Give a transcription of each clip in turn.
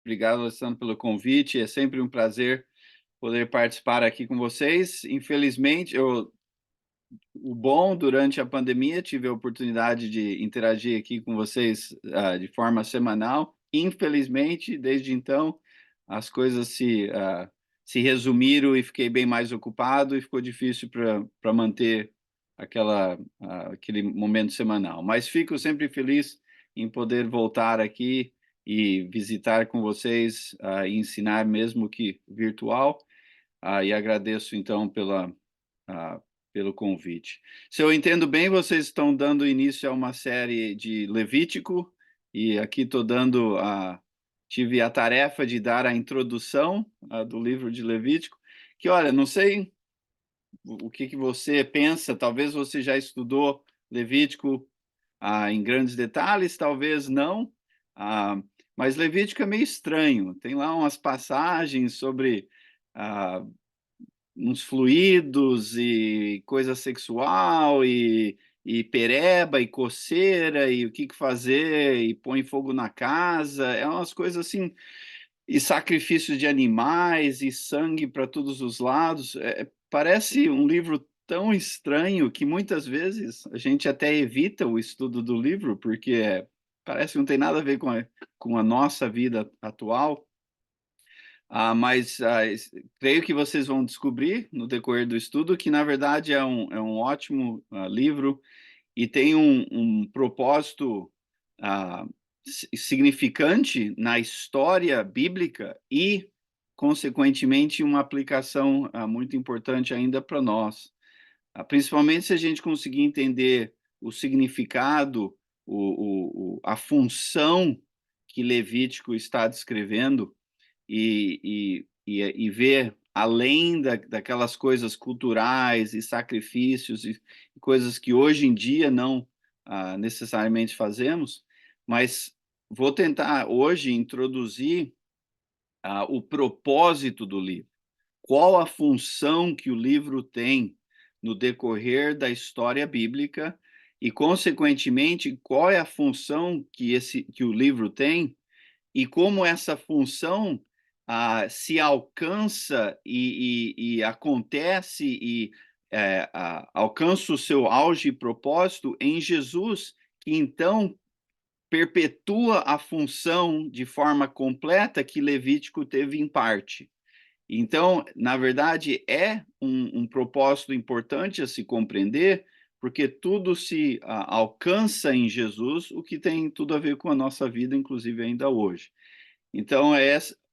Obrigado, Alessandro, pelo convite. É sempre um prazer poder participar aqui com vocês. Infelizmente, o bom, durante a pandemia, tive a oportunidade de interagir aqui com vocês de forma semanal. Infelizmente, desde então, as coisas se resumiram e fiquei bem mais ocupado e ficou difícil para manter aquele momento semanal. Mas fico sempre feliz em poder voltar aqui e visitar com vocês e ensinar, mesmo que virtual. E agradeço, então, ah, pelo convite. Se eu entendo bem, vocês estão dando início a uma série de Levítico, e aqui estou tive a tarefa de dar a introdução do livro de Levítico, que, olha, não sei o que você pensa, talvez você já estudou Levítico em grandes detalhes, talvez não, mas Levítico é meio estranho, tem lá umas passagens sobre ah, uns fluidos e coisa sexual e pereba e coceira e o que fazer e põe fogo na casa, é umas coisas assim, e sacrifícios de animais e sangue para todos os lados. Parece um livro tão estranho que muitas vezes a gente até evita o estudo do livro porque parece que não tem nada a ver com a nossa vida atual. Mas creio que vocês vão descobrir no decorrer do estudo que, na verdade, é um ótimo livro e tem um propósito ah, significante na história bíblica e, consequentemente, uma aplicação muito importante ainda para nós. Principalmente se a gente conseguir entender o significado, a função que Levítico está descrevendo e ver além daquelas coisas culturais e sacrifícios e coisas que hoje em dia não necessariamente fazemos, mas vou tentar hoje introduzir o propósito do livro. Qual a função que o livro tem no decorrer da história bíblica e, consequentemente, qual é a função que o livro tem e como essa função se alcança e acontece e alcança o seu auge e propósito em Jesus, que então perpetua a função de forma completa que Levítico teve em parte. Então, na verdade, é um propósito importante a se compreender, porque tudo se alcança em Jesus, o que tem tudo a ver com a nossa vida, inclusive ainda hoje. Então,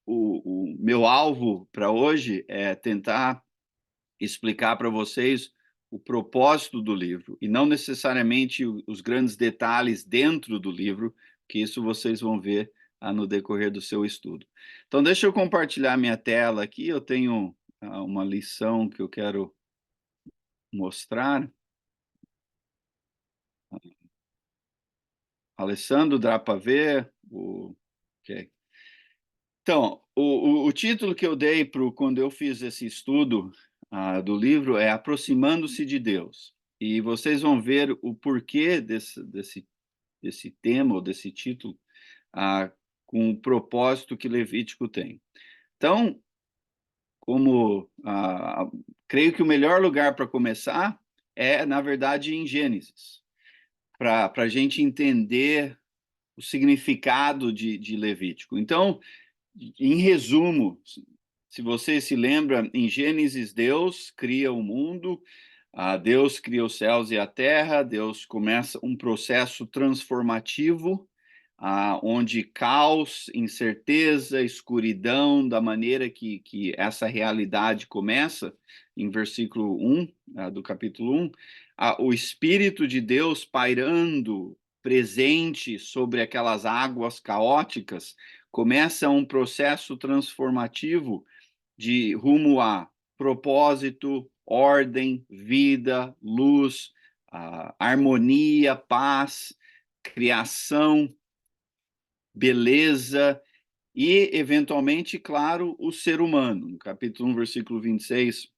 o meu alvo para hoje é tentar explicar para vocês o propósito do livro, e não necessariamente os grandes detalhes dentro do livro, que isso vocês vão ver no decorrer do seu estudo. Então, deixa eu compartilhar minha tela aqui, eu tenho uma lição que eu quero mostrar. Alessandro, dá para ver? Ok. Então, o título que eu dei quando eu fiz esse estudo do livro é Aproximando-se de Deus. E vocês vão ver o porquê desse tema, ou desse título, com o propósito que Levítico tem. Então, creio que o melhor lugar para começar é, na verdade, em Gênesis, para a gente entender o significado de Levítico. Então, em resumo, se você se lembra, em Gênesis, Deus cria o mundo, Deus cria os céus e a terra, Deus começa um processo transformativo, onde caos, incerteza, escuridão, da maneira que essa realidade começa, em versículo 1 do capítulo 1, o Espírito de Deus pairando presente sobre aquelas águas caóticas, começa um processo transformativo de rumo a propósito, ordem, vida, luz, harmonia, paz, criação, beleza e, eventualmente, claro, o ser humano. No capítulo 1, versículo 26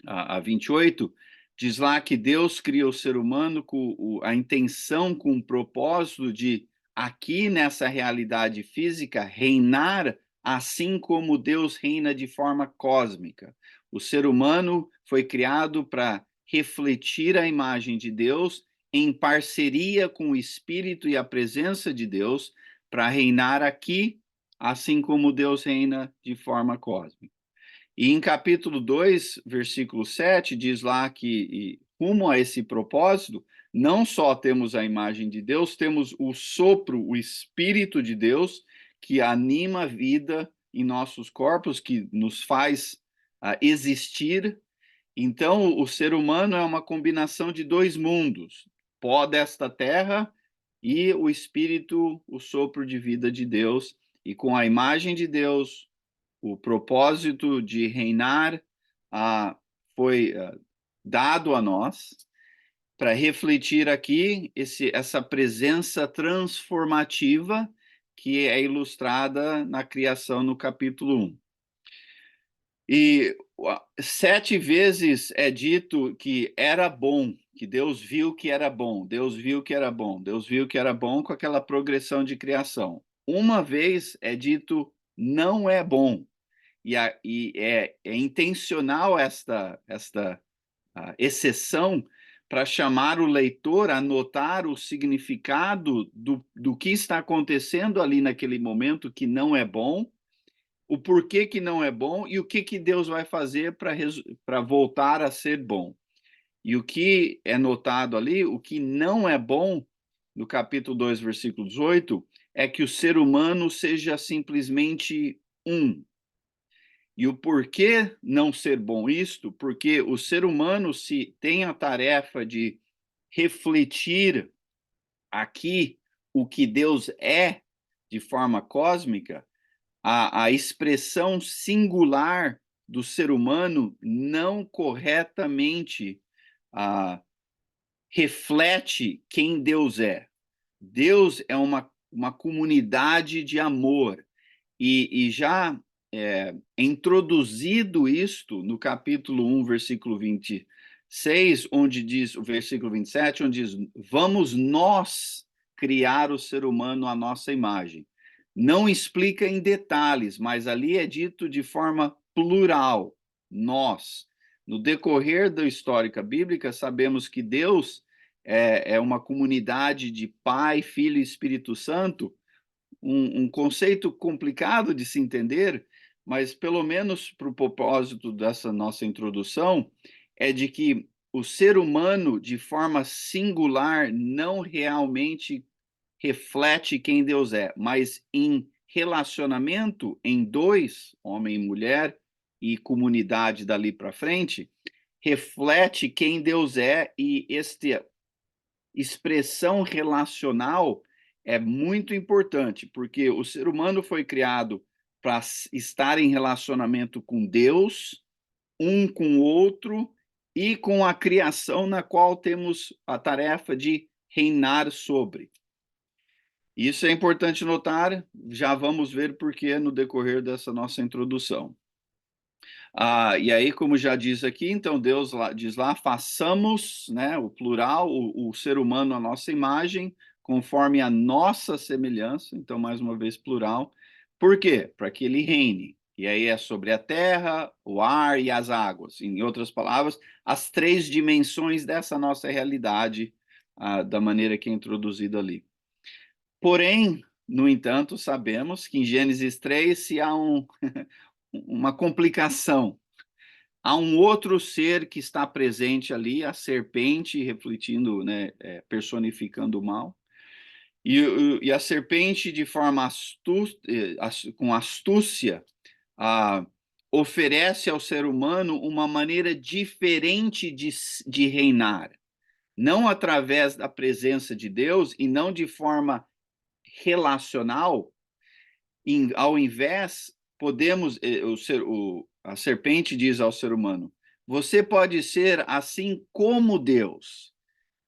a 28, diz lá que Deus cria o ser humano com a intenção, com o propósito de aqui nessa realidade física, reinar assim como Deus reina de forma cósmica. O ser humano foi criado para refletir a imagem de Deus em parceria com o Espírito e a presença de Deus para reinar aqui, assim como Deus reina de forma cósmica. E em capítulo 2, versículo 7, diz lá que, rumo a esse propósito, não só temos a imagem de Deus, temos o sopro, o Espírito de Deus, que anima a vida em nossos corpos, que nos faz existir. Então, o ser humano é uma combinação de dois mundos, pó desta terra e o Espírito, o sopro de vida de Deus, e com a imagem de Deus, o propósito de reinar foi dado a nós para refletir aqui essa presença transformativa que é ilustrada na criação no capítulo 1. E 7 vezes é dito que era bom, que Deus viu que era bom, Deus viu que era bom, Deus viu que era bom, com aquela progressão de criação. Uma vez é dito não é bom. E é intencional esta exceção para chamar o leitor a notar o significado do que está acontecendo ali naquele momento que não é bom, o porquê que não é bom e o que Deus vai fazer para voltar a ser bom. E o que é notado ali, o que não é bom, no capítulo 2, versículo 18, é que o ser humano seja simplesmente um. E o porquê não ser bom isto? Porque o ser humano, se tem a tarefa de refletir aqui o que Deus é de forma cósmica, a expressão singular do ser humano não corretamente reflete quem Deus é. Deus é uma comunidade de amor. E já introduzido isto no capítulo 1, versículo 26, onde diz, o versículo 27, onde diz, vamos nós criar o ser humano à nossa imagem. Não explica em detalhes, mas ali é dito de forma plural, nós. No decorrer da história bíblica, sabemos que Deus é uma comunidade de Pai, Filho e Espírito Santo, um conceito complicado de se entender, mas pelo menos para o propósito dessa nossa introdução, é de que o ser humano, de forma singular, não realmente reflete quem Deus é, mas em relacionamento em dois, homem e mulher, e comunidade dali para frente, reflete quem Deus é, e esta expressão relacional é muito importante, porque o ser humano foi criado para estar em relacionamento com Deus, um com o outro e com a criação na qual temos a tarefa de reinar sobre. Isso é importante notar, já vamos ver por que no decorrer dessa nossa introdução. E aí, como já diz aqui, então Deus diz lá, façamos, né, o plural, o ser humano à nossa imagem, conforme a nossa semelhança, então mais uma vez plural. Por quê? Para que ele reine. E aí é sobre a terra, o ar e as águas. Em outras palavras, as 3 dimensões dessa nossa realidade, da maneira que é introduzido ali. Porém, no entanto, sabemos que em Gênesis 3 se há uma complicação. Há um outro ser que está presente ali, a serpente, refletindo, né, personificando o mal. E a serpente, de forma com astúcia, oferece ao ser humano uma maneira diferente de reinar. Não através da presença de Deus e não de forma relacional. Ao invés, podemos, a serpente diz ao ser humano, você pode ser assim como Deus.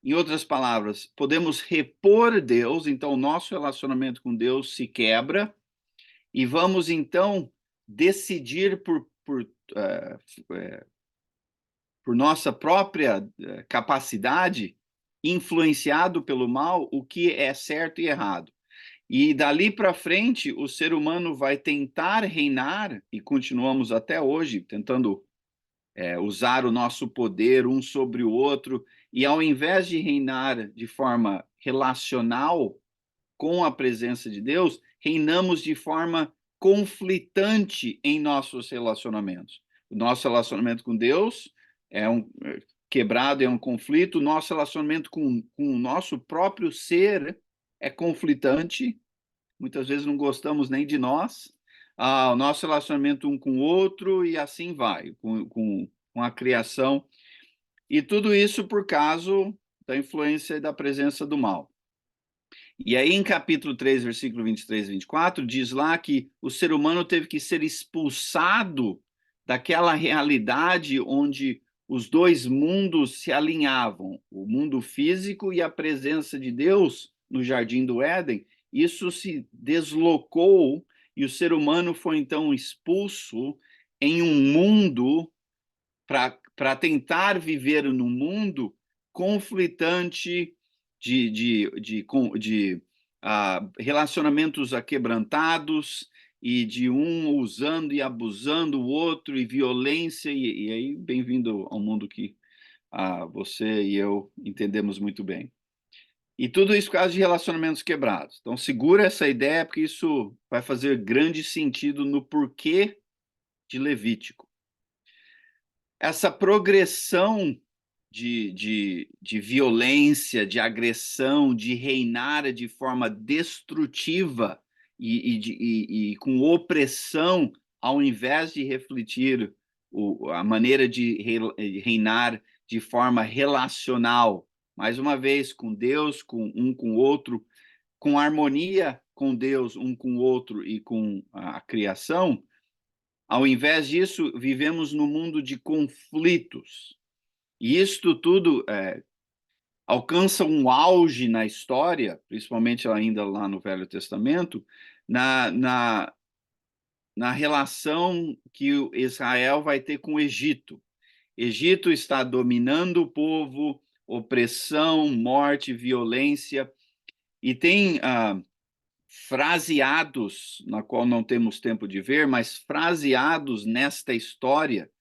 Em outras palavras, podemos repor Deus, então o nosso relacionamento com Deus se quebra e vamos então decidir por nossa própria capacidade, influenciado pelo mal, o que é certo e errado. E dali para frente, o ser humano vai tentar reinar, e continuamos até hoje tentando usar o nosso poder um sobre o outro, e ao invés de reinar de forma relacional com a presença de Deus, reinamos de forma conflitante em nossos relacionamentos. O nosso relacionamento com Deus é quebrado, é um conflito. O nosso relacionamento com o nosso próprio ser é conflitante. Muitas vezes não gostamos nem de nós. O nosso relacionamento um com o outro, e assim vai, com a criação. E tudo isso por causa da influência e da presença do mal. E aí, em capítulo 3, versículo 23 e 24, diz lá que o ser humano teve que ser expulsado daquela realidade onde os dois mundos se alinhavam, o mundo físico e a presença de Deus no Jardim do Éden. Isso se deslocou e o ser humano foi então expulso em um mundo para tentar viver num mundo conflitante de relacionamentos aquebrantados e de um usando e abusando o outro e violência, e aí bem-vindo ao mundo que você e eu entendemos muito bem. E tudo isso por causa de relacionamentos quebrados. Então segura essa ideia, porque isso vai fazer grande sentido no porquê de Levítico. Essa progressão de violência, de agressão, de reinar de forma destrutiva e com opressão, ao invés de refletir a maneira de reinar de forma relacional, mais uma vez, com Deus, com o outro, com harmonia com Deus, um com o outro e com a criação. Ao invés disso, vivemos num mundo de conflitos. E isto tudo alcança um auge na história, principalmente ainda lá no Velho Testamento, na relação que Israel vai ter com o Egito. Egito está dominando o povo, opressão, morte, violência, e tem fraseados, na qual não temos tempo de ver, mas fraseados nesta história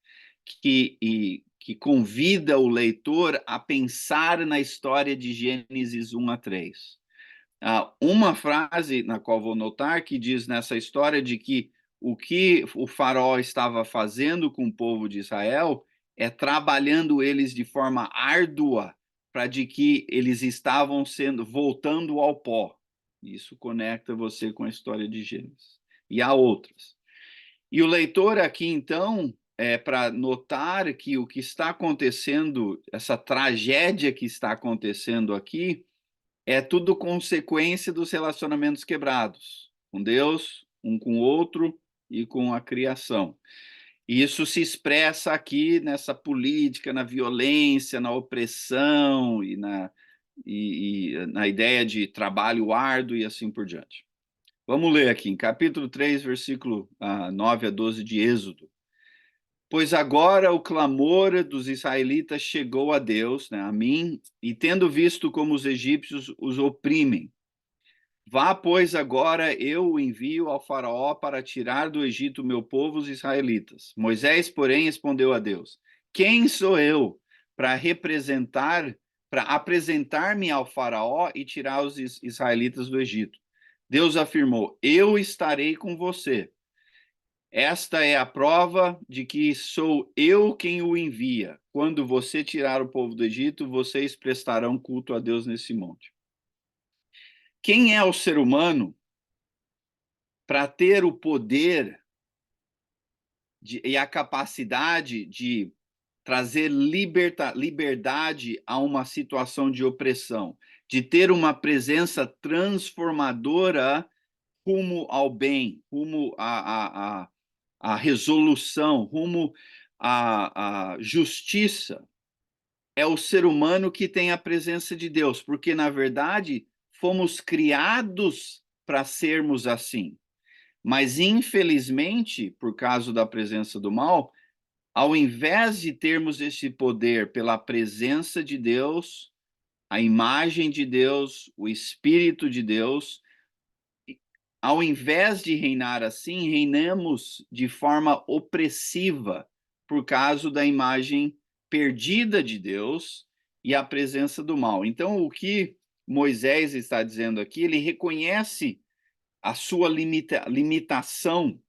que convida o leitor a pensar na história de Gênesis 1 a 3. Uma frase na qual vou notar que diz nessa história de que o faraó estava fazendo com o povo de Israel é trabalhando eles de forma árdua para de que eles estavam voltando ao pó. Isso conecta você com a história de Gênesis. E há outras. E o leitor aqui, então, para notar que o que está acontecendo, essa tragédia que está acontecendo aqui, é tudo consequência dos relacionamentos quebrados com Deus, um com o outro e com a criação. E isso se expressa aqui nessa política, na violência, na opressão e na ideia de trabalho árduo e assim por diante. Vamos ler aqui em capítulo 3, versículo 9 a 12 de Êxodo. Pois agora o clamor dos israelitas chegou a Deus, né, a mim, e tendo visto como os egípcios os oprimem. Vá, pois, agora eu o envio ao faraó para tirar do Egito meu povo, os israelitas. Moisés, porém, respondeu a Deus: Quem sou eu para apresentar-me ao faraó e tirar os israelitas do Egito? Deus afirmou: Eu estarei com você. Esta é a prova de que sou eu quem o envia. Quando você tirar o povo do Egito, vocês prestarão culto a Deus nesse monte. Quem é o ser humano para ter o poder e a capacidade de trazer liberdade a uma situação de opressão, de ter uma presença transformadora rumo ao bem, rumo à resolução, rumo à justiça? É o ser humano que tem a presença de Deus, porque, na verdade, fomos criados para sermos assim. Mas, infelizmente, por causa da presença do mal, ao invés de termos esse poder pela presença de Deus, a imagem de Deus, o Espírito de Deus, ao invés de reinar assim, reinamos de forma opressiva por causa da imagem perdida de Deus e a presença do mal. Então, o que Moisés está dizendo aqui, ele reconhece a sua limitação.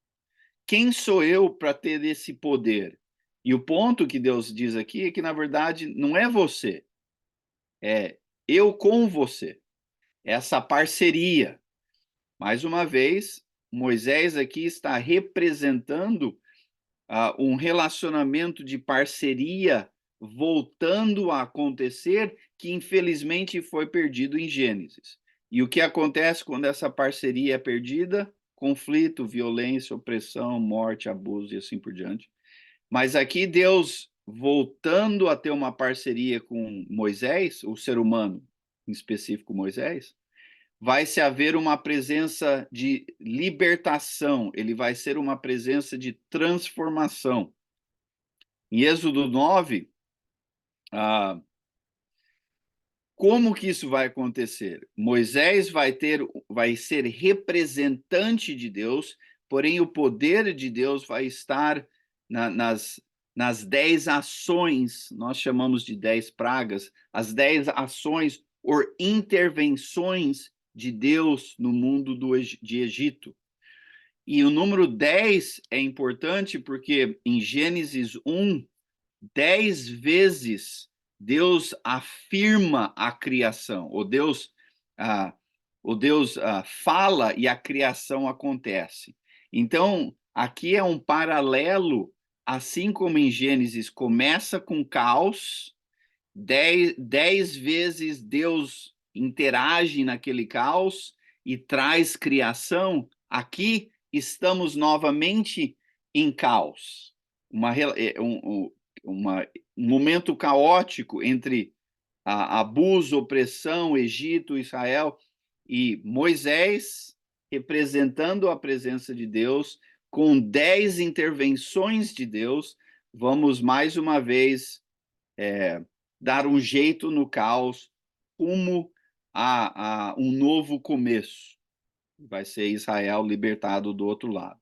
Quem sou eu para ter esse poder? E o ponto que Deus diz aqui é que, na verdade, não é você, é eu com você, essa parceria. Mais uma vez, Moisés aqui está representando um relacionamento de parceria voltando a acontecer, que infelizmente foi perdido em Gênesis. E o que acontece quando essa parceria é perdida? Conflito, violência, opressão, morte, abuso e assim por diante. Mas aqui Deus voltando a ter uma parceria com Moisés, o ser humano, em específico Moisés, vai se haver uma presença de libertação, ele vai ser uma presença de transformação. Em Êxodo 9, como que isso vai acontecer? Moisés vai ser representante de Deus, porém o poder de Deus vai estar nas 10 ações, nós chamamos de 10 pragas, as 10 ações ou intervenções de Deus no mundo de Egito. E o número 10 é importante porque em Gênesis 1, 10 vezes Deus afirma a criação, o Deus fala e a criação acontece. Então, aqui é um paralelo, assim como em Gênesis começa com caos, 10 vezes Deus interage naquele caos e traz criação, aqui estamos novamente em caos. Um momento caótico entre abuso, opressão, Egito, Israel, e Moisés representando a presença de Deus, com 10 intervenções de Deus, vamos mais uma vez dar um jeito no caos, rumo a um novo começo. Vai ser Israel libertado do outro lado.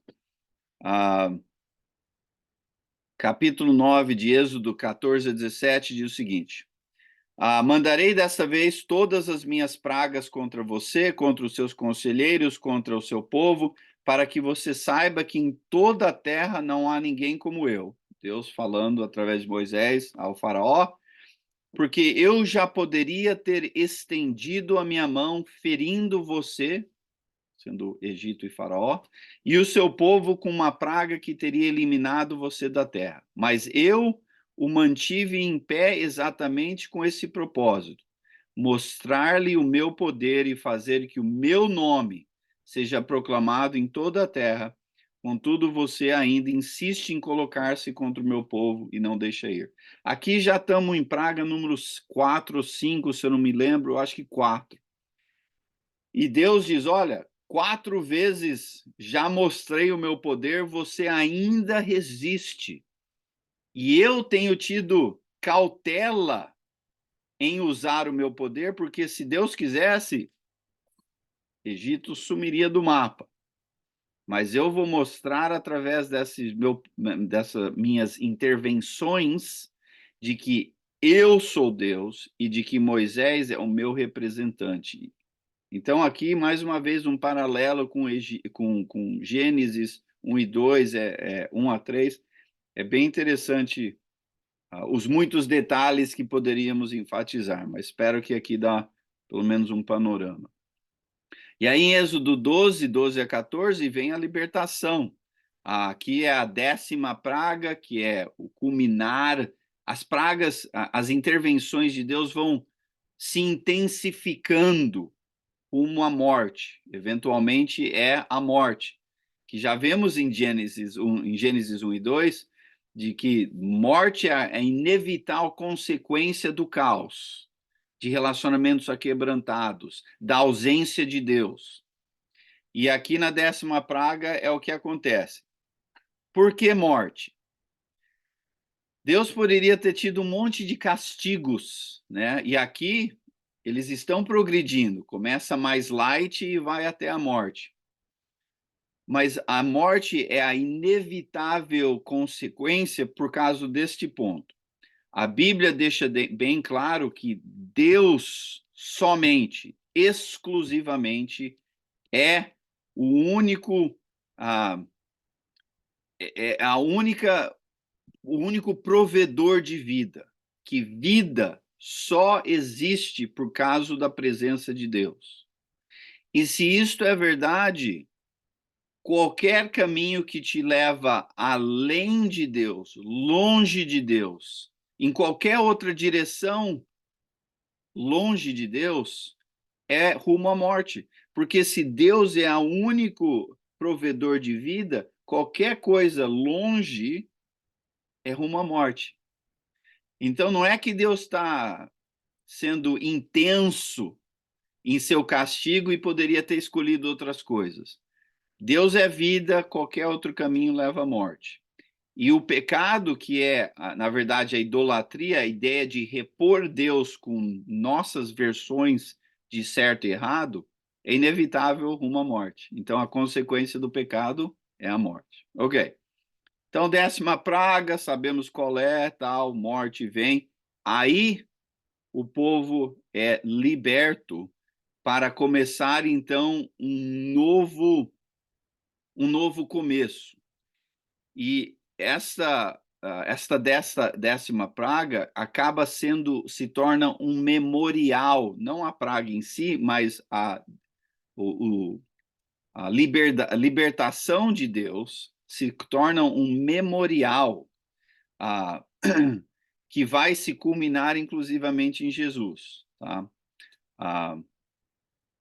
Capítulo 9 de Êxodo 14 a 17 diz o seguinte: mandarei desta vez todas as minhas pragas contra você, contra os seus conselheiros, contra o seu povo, para que você saiba que em toda a terra não há ninguém como eu. Deus falando através de Moisés ao faraó, porque eu já poderia ter estendido a minha mão ferindo você, sendo Egito e Faraó, e o seu povo com uma praga que teria eliminado você da terra. Mas eu o mantive em pé exatamente com esse propósito: mostrar-lhe o meu poder e fazer que o meu nome seja proclamado em toda a terra. Contudo, você ainda insiste em colocar-se contra o meu povo e não deixa ir. Aqui já estamos em praga números 4 ou 5, se eu não me lembro, eu acho que 4. E Deus diz: olha, 4 vezes já mostrei o meu poder, você ainda resiste. E eu tenho tido cautela em usar o meu poder, porque se Deus quisesse, Egito sumiria do mapa. Mas eu vou mostrar através dessas minhas intervenções de que eu sou Deus e de que Moisés é o meu representante. Então, aqui, mais uma vez, um paralelo com Gênesis 1 e 2, 1 a 3. É bem interessante os muitos detalhes que poderíamos enfatizar, mas espero que aqui dá pelo menos um panorama. E aí, em Êxodo 12, 12 a 14, vem a libertação. Aqui é a 10ª praga, que é o culminar. As pragas, as intervenções de Deus vão se intensificando rumo à morte. Eventualmente é a morte, que já vemos em Gênesis 1 e 2, de que morte é a inevitável consequência do caos, de relacionamentos aquebrantados, da ausência de Deus. E aqui na 10ª praga é o que acontece. Por que morte? Deus poderia ter tido um monte de castigos, né? E aqui eles estão progredindo. Começa mais light e vai até a morte. mas a morte é a inevitável consequência por causa deste ponto. A Bíblia deixa bem claro que Deus somente, exclusivamente, é o único, a única, o único provedor de vida, que vida só existe por causa da presença de Deus. E se isto é verdade, qualquer caminho que te leva além de Deus, longe de Deus, em qualquer outra direção, longe de Deus, é rumo à morte. Porque se Deus é o único provedor de vida, qualquer coisa longe é rumo à morte. Então não é que Deus está sendo intenso em seu castigo e poderia ter escolhido outras coisas. Deus é vida, qualquer outro caminho leva à morte. E o pecado, que é, na verdade, a idolatria, a ideia de repor Deus com nossas versões de certo e errado, é inevitável rumo à morte. Então, a consequência do pecado é a morte. Ok. Então, 10ª praga, sabemos qual é, tal, morte vem. Aí, o povo é liberto para começar, então, um novo começo. E esta 10ª praga acaba se torna um memorial, não a praga em si, mas a libertação de Deus se torna um memorial que vai se culminar inclusivamente em Jesus. Tá?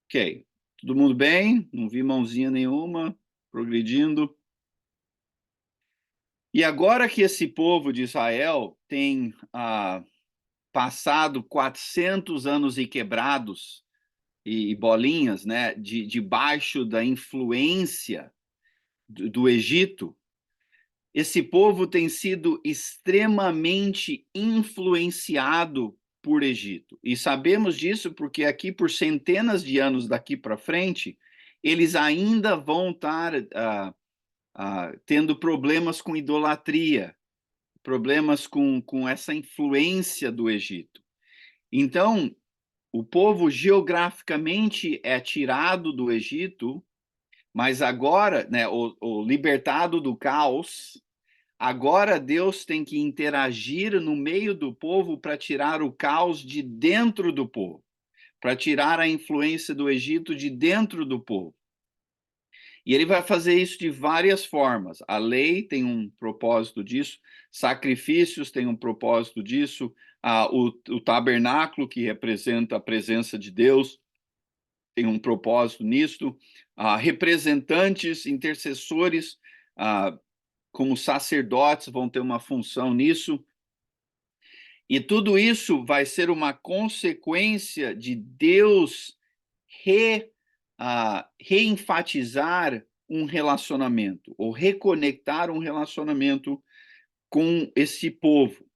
Ok, todo mundo bem? Não vi mãozinha nenhuma progredindo. E agora que esse povo de Israel tem passado 400 anos e quebrados e bolinhas, né, debaixo da influência do Egito, esse povo tem sido extremamente influenciado por Egito. E sabemos disso porque aqui, por centenas de anos daqui para frente, eles ainda vão estar tendo problemas com idolatria, problemas com essa influência do Egito. Então, o povo geograficamente é tirado do Egito, mas agora, né, o libertado do caos, agora Deus tem que interagir no meio do povo para tirar o caos de dentro do povo, para tirar a influência do Egito de dentro do povo. E ele vai fazer isso de várias formas. A lei tem um propósito disso, sacrifícios tem um propósito disso, o tabernáculo, que representa a presença de Deus, tem um propósito nisso, representantes, intercessores, como sacerdotes, vão ter uma função nisso. E tudo isso vai ser uma consequência de Deus reenfatizar um relacionamento, ou reconectar um relacionamento com esse povo.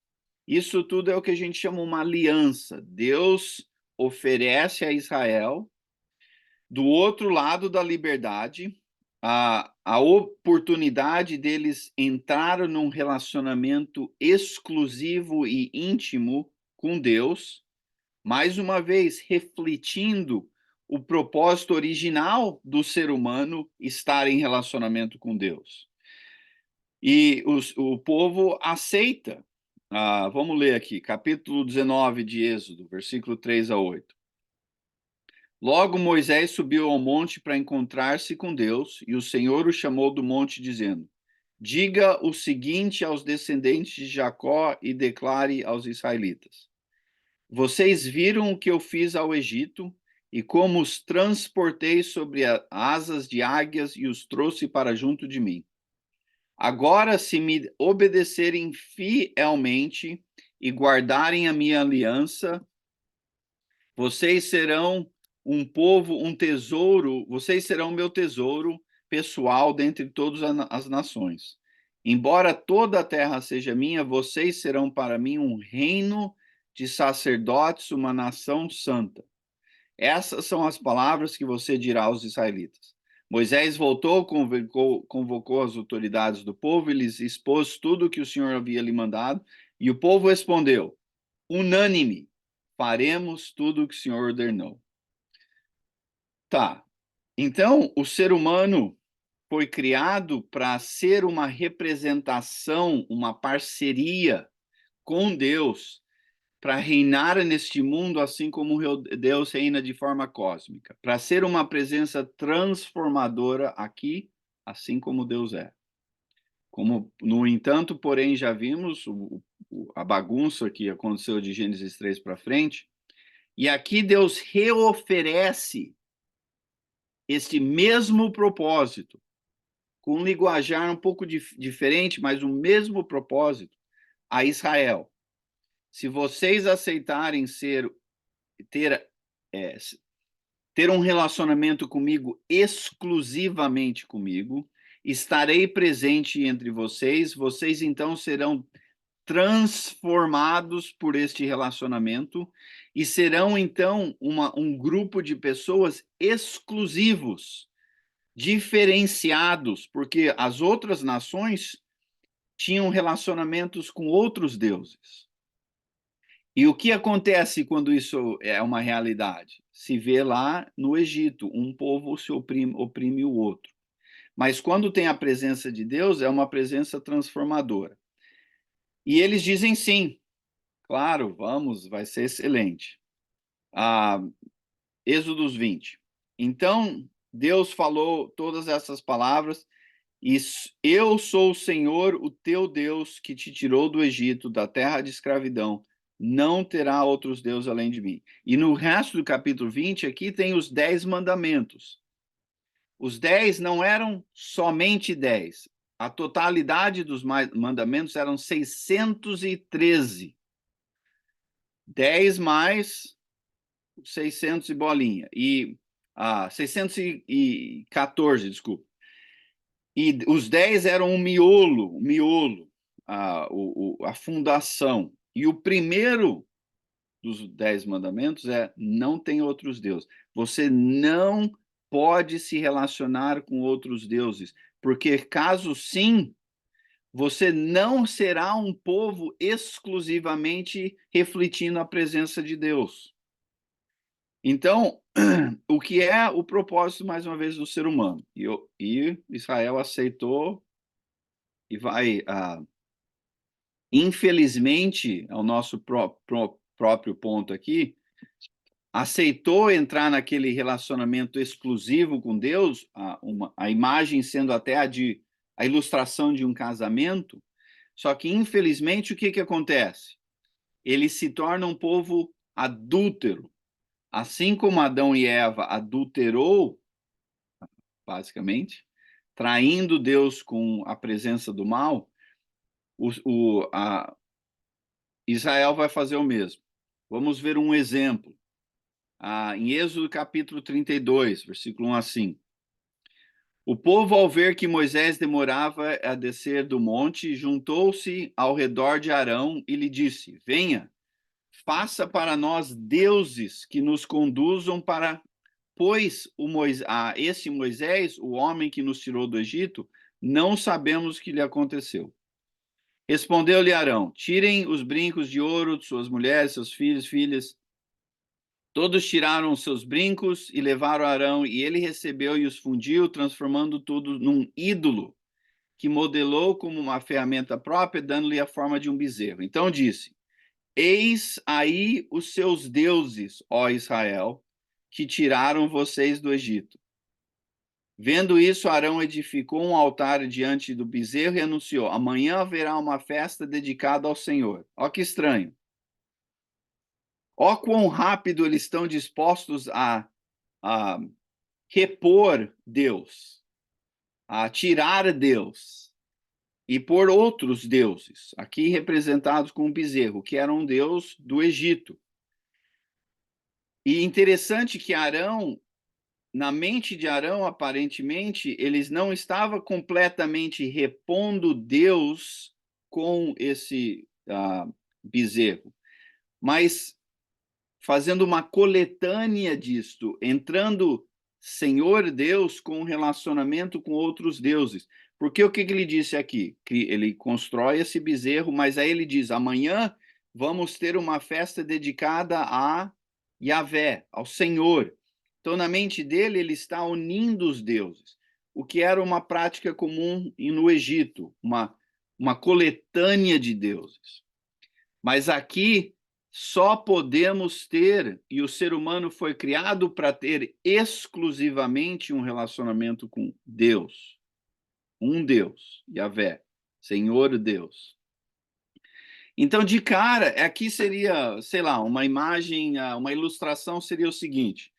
Isso tudo é o que a gente chama uma aliança. Deus oferece a Israel, do outro lado da liberdade, a oportunidade deles entrar num relacionamento exclusivo e íntimo com Deus, mais uma vez refletindo o propósito original do ser humano estar em relacionamento com Deus. E o povo aceita. Vamos ler aqui, capítulo 19 de Êxodo, versículo 3 a 8. Logo Moisés subiu ao monte para encontrar-se com Deus, e o Senhor o chamou do monte, dizendo: Diga o seguinte aos descendentes de Jacó e declare aos israelitas: Vocês viram o que eu fiz ao Egito e como os transportei sobre asas de águias e os trouxe para junto de mim. Agora, se me obedecerem fielmente e guardarem a minha aliança, vocês serão um povo, um tesouro, vocês serão meu tesouro pessoal dentre todas as nações. Embora toda a terra seja minha, vocês serão para mim um reino de sacerdotes, uma nação santa. Essas são as palavras que você dirá aos israelitas. Moisés voltou, convocou as autoridades do povo e lhes expôs tudo o que o Senhor havia lhe mandado, e o povo respondeu, unânime, faremos tudo o que o Senhor ordenou. Tá, então o ser humano foi criado para ser uma representação, uma parceria com Deus, para reinar neste mundo assim como Deus reina de forma cósmica, para ser uma presença transformadora aqui, assim como Deus é. Como, no entanto, porém, já vimos a bagunça que aconteceu de Gênesis 3 para frente, e aqui Deus reoferece este mesmo propósito, com um linguajar um pouco diferente, mas o mesmo propósito, a Israel. Se vocês aceitarem ter, é, ter um relacionamento comigo, exclusivamente comigo, estarei presente entre vocês, vocês então serão transformados por este relacionamento e serão então um grupo de pessoas exclusivos, diferenciados, porque as outras nações tinham relacionamentos com outros deuses. E o que acontece quando isso é uma realidade? Se vê lá no Egito, um povo se oprime o outro. Mas quando tem a presença de Deus, é uma presença transformadora. E eles dizem sim, claro, vamos, vai ser excelente. Êxodos 20. Então, Deus falou todas essas palavras, e eu sou o Senhor, o teu Deus, que te tirou do Egito, da terra de escravidão. Não terá outros deuses além de mim. E no resto do capítulo 20, aqui tem os 10 mandamentos. Os 10 não eram somente 10. A totalidade dos mandamentos eram 613. 10 mais 600 e bolinha. 614, desculpa. E os 10 eram um miolo, a fundação. E o primeiro dos 10 mandamentos é: não tem outros deuses. Você não pode se relacionar com outros deuses, porque caso sim, você não será um povo exclusivamente refletindo a presença de Deus. Então, o que é o propósito, mais uma vez, do ser humano? E Israel aceitou e vai, infelizmente, ao nosso próprio ponto aqui, aceitou entrar naquele relacionamento exclusivo com Deus, a imagem sendo até a ilustração de um casamento, só que, infelizmente, o que acontece? Ele se torna um povo adúltero. Assim como Adão e Eva adulterou, basicamente, traindo Deus com a presença do mal, Israel vai fazer o mesmo. Vamos ver um exemplo. Em Êxodo capítulo 32, versículo 1 a 5. O povo, ao ver que Moisés demorava a descer do monte, juntou-se ao redor de Arão e lhe disse: venha, faça para nós deuses que nos conduzam para... Pois esse Moisés, o homem que nos tirou do Egito, não sabemos o que lhe aconteceu. Respondeu-lhe Arão: tirem os brincos de ouro de suas mulheres, seus filhos, filhas. Todos tiraram os seus brincos e levaram Arão, e ele recebeu e os fundiu, transformando tudo num ídolo, que modelou como uma ferramenta própria, dando-lhe a forma de um bezerro. Então disse: eis aí os seus deuses, ó Israel, que tiraram vocês do Egito. Vendo isso, Arão edificou um altar diante do bezerro e anunciou: amanhã haverá uma festa dedicada ao Senhor. Ó que estranho. Ó quão rápido eles estão dispostos a repor Deus, a tirar Deus e por outros deuses, aqui representados com um bezerro, que era um deus do Egito. E interessante que Arão, na mente de Arão, aparentemente, eles não estavam completamente repondo Deus com esse bezerro, mas fazendo uma coletânea disto, entrando Senhor Deus com relacionamento com outros deuses. Porque o que ele disse aqui? Que ele constrói esse bezerro, mas aí ele diz: amanhã vamos ter uma festa dedicada a Yahvé, ao Senhor. Então, na mente dele, ele está unindo os deuses, o que era uma prática comum no Egito, uma coletânea de deuses. Mas aqui só podemos ter, e o ser humano foi criado para ter exclusivamente um relacionamento com Deus. Um Deus, Yahvé, Senhor Deus. Então, de cara, aqui seria, sei lá, uma imagem, uma ilustração seria o seguinte: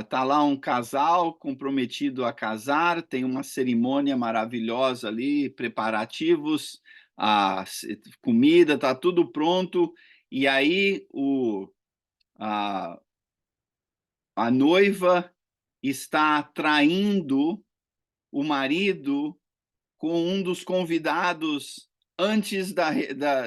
tá lá um casal comprometido a casar, tem uma cerimônia maravilhosa ali, preparativos, comida, tá tudo pronto, e aí a, a noiva está traindo o marido com um dos convidados antes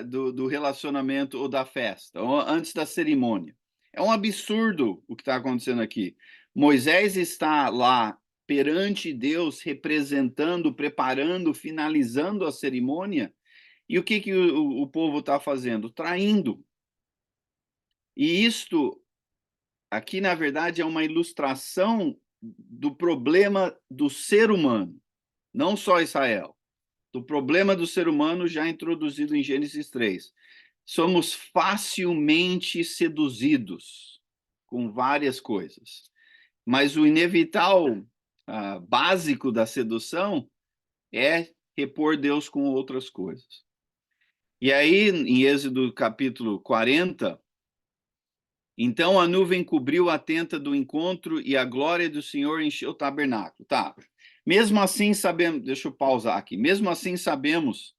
do relacionamento ou da festa, ou antes da cerimônia. É um absurdo o que está acontecendo aqui. Moisés está lá perante Deus, representando, preparando, finalizando a cerimônia, e o que o povo está fazendo? Traindo. E isto, aqui, na verdade, é uma ilustração do problema do ser humano, não só Israel. Do problema do ser humano já introduzido em Gênesis 3. Somos facilmente seduzidos com várias coisas. Mas o inevitável básico da sedução é repor Deus com outras coisas. E aí, em Êxodo capítulo 40, então a nuvem cobriu a tenda do encontro e a glória do Senhor encheu o tabernáculo. Tá. Mesmo assim, sabemos, deixa eu pausar aqui. Mesmo assim, sabemos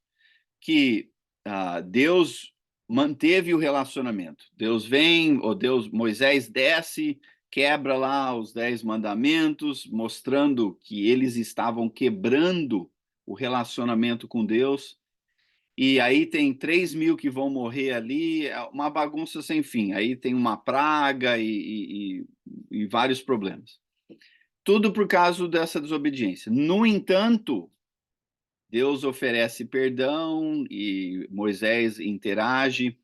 que Deus manteve o relacionamento. Deus vem, ou Moisés desce, quebra lá os 10 mandamentos, mostrando que eles estavam quebrando o relacionamento com Deus. E aí tem 3.000 que vão morrer ali, é uma bagunça sem fim. Aí tem uma praga e vários problemas. Tudo por causa dessa desobediência. No entanto, Deus oferece perdão e Moisés interage.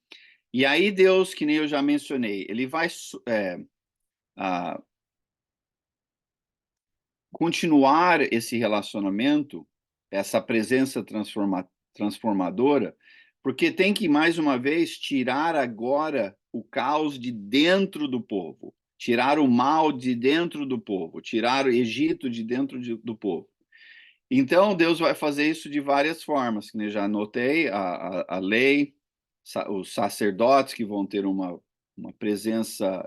E aí Deus, que nem eu já mencionei, ele vai continuar esse relacionamento, essa presença transformadora, porque tem que, mais uma vez, tirar agora o caos de dentro do povo, tirar o mal de dentro do povo, tirar o Egito de dentro do povo. Então, Deus vai fazer isso de várias formas, que eu já anotei, a lei, os sacerdotes que vão ter uma presença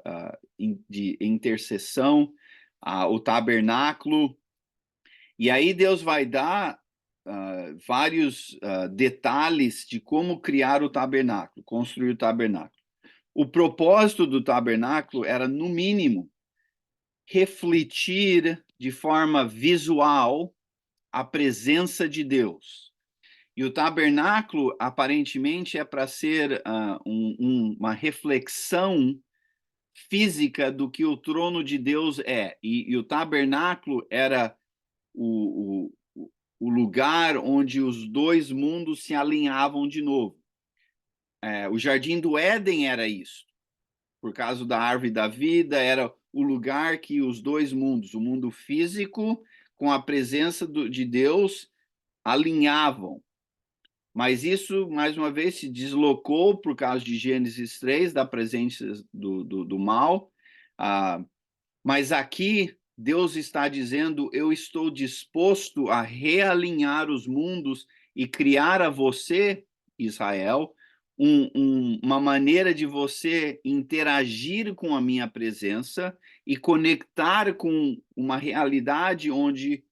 de intercessão, o tabernáculo, e aí Deus vai dar vários detalhes de como criar o tabernáculo, construir o tabernáculo. O propósito do tabernáculo era, no mínimo, refletir de forma visual a presença de Deus. E o tabernáculo, aparentemente, é para ser uma reflexão física do que o trono de Deus é. E o tabernáculo era o lugar onde os dois mundos se alinhavam de novo. O Jardim do Éden era isso. Por causa da árvore da vida, era o lugar que os dois mundos, o mundo físico com a presença de Deus, alinhavam. Mas isso, mais uma vez, se deslocou por causa de Gênesis 3, da presença do mal. Mas aqui, Deus está dizendo: eu estou disposto a realinhar os mundos e criar a você, Israel, uma maneira de você interagir com a minha presença e conectar com uma realidade onde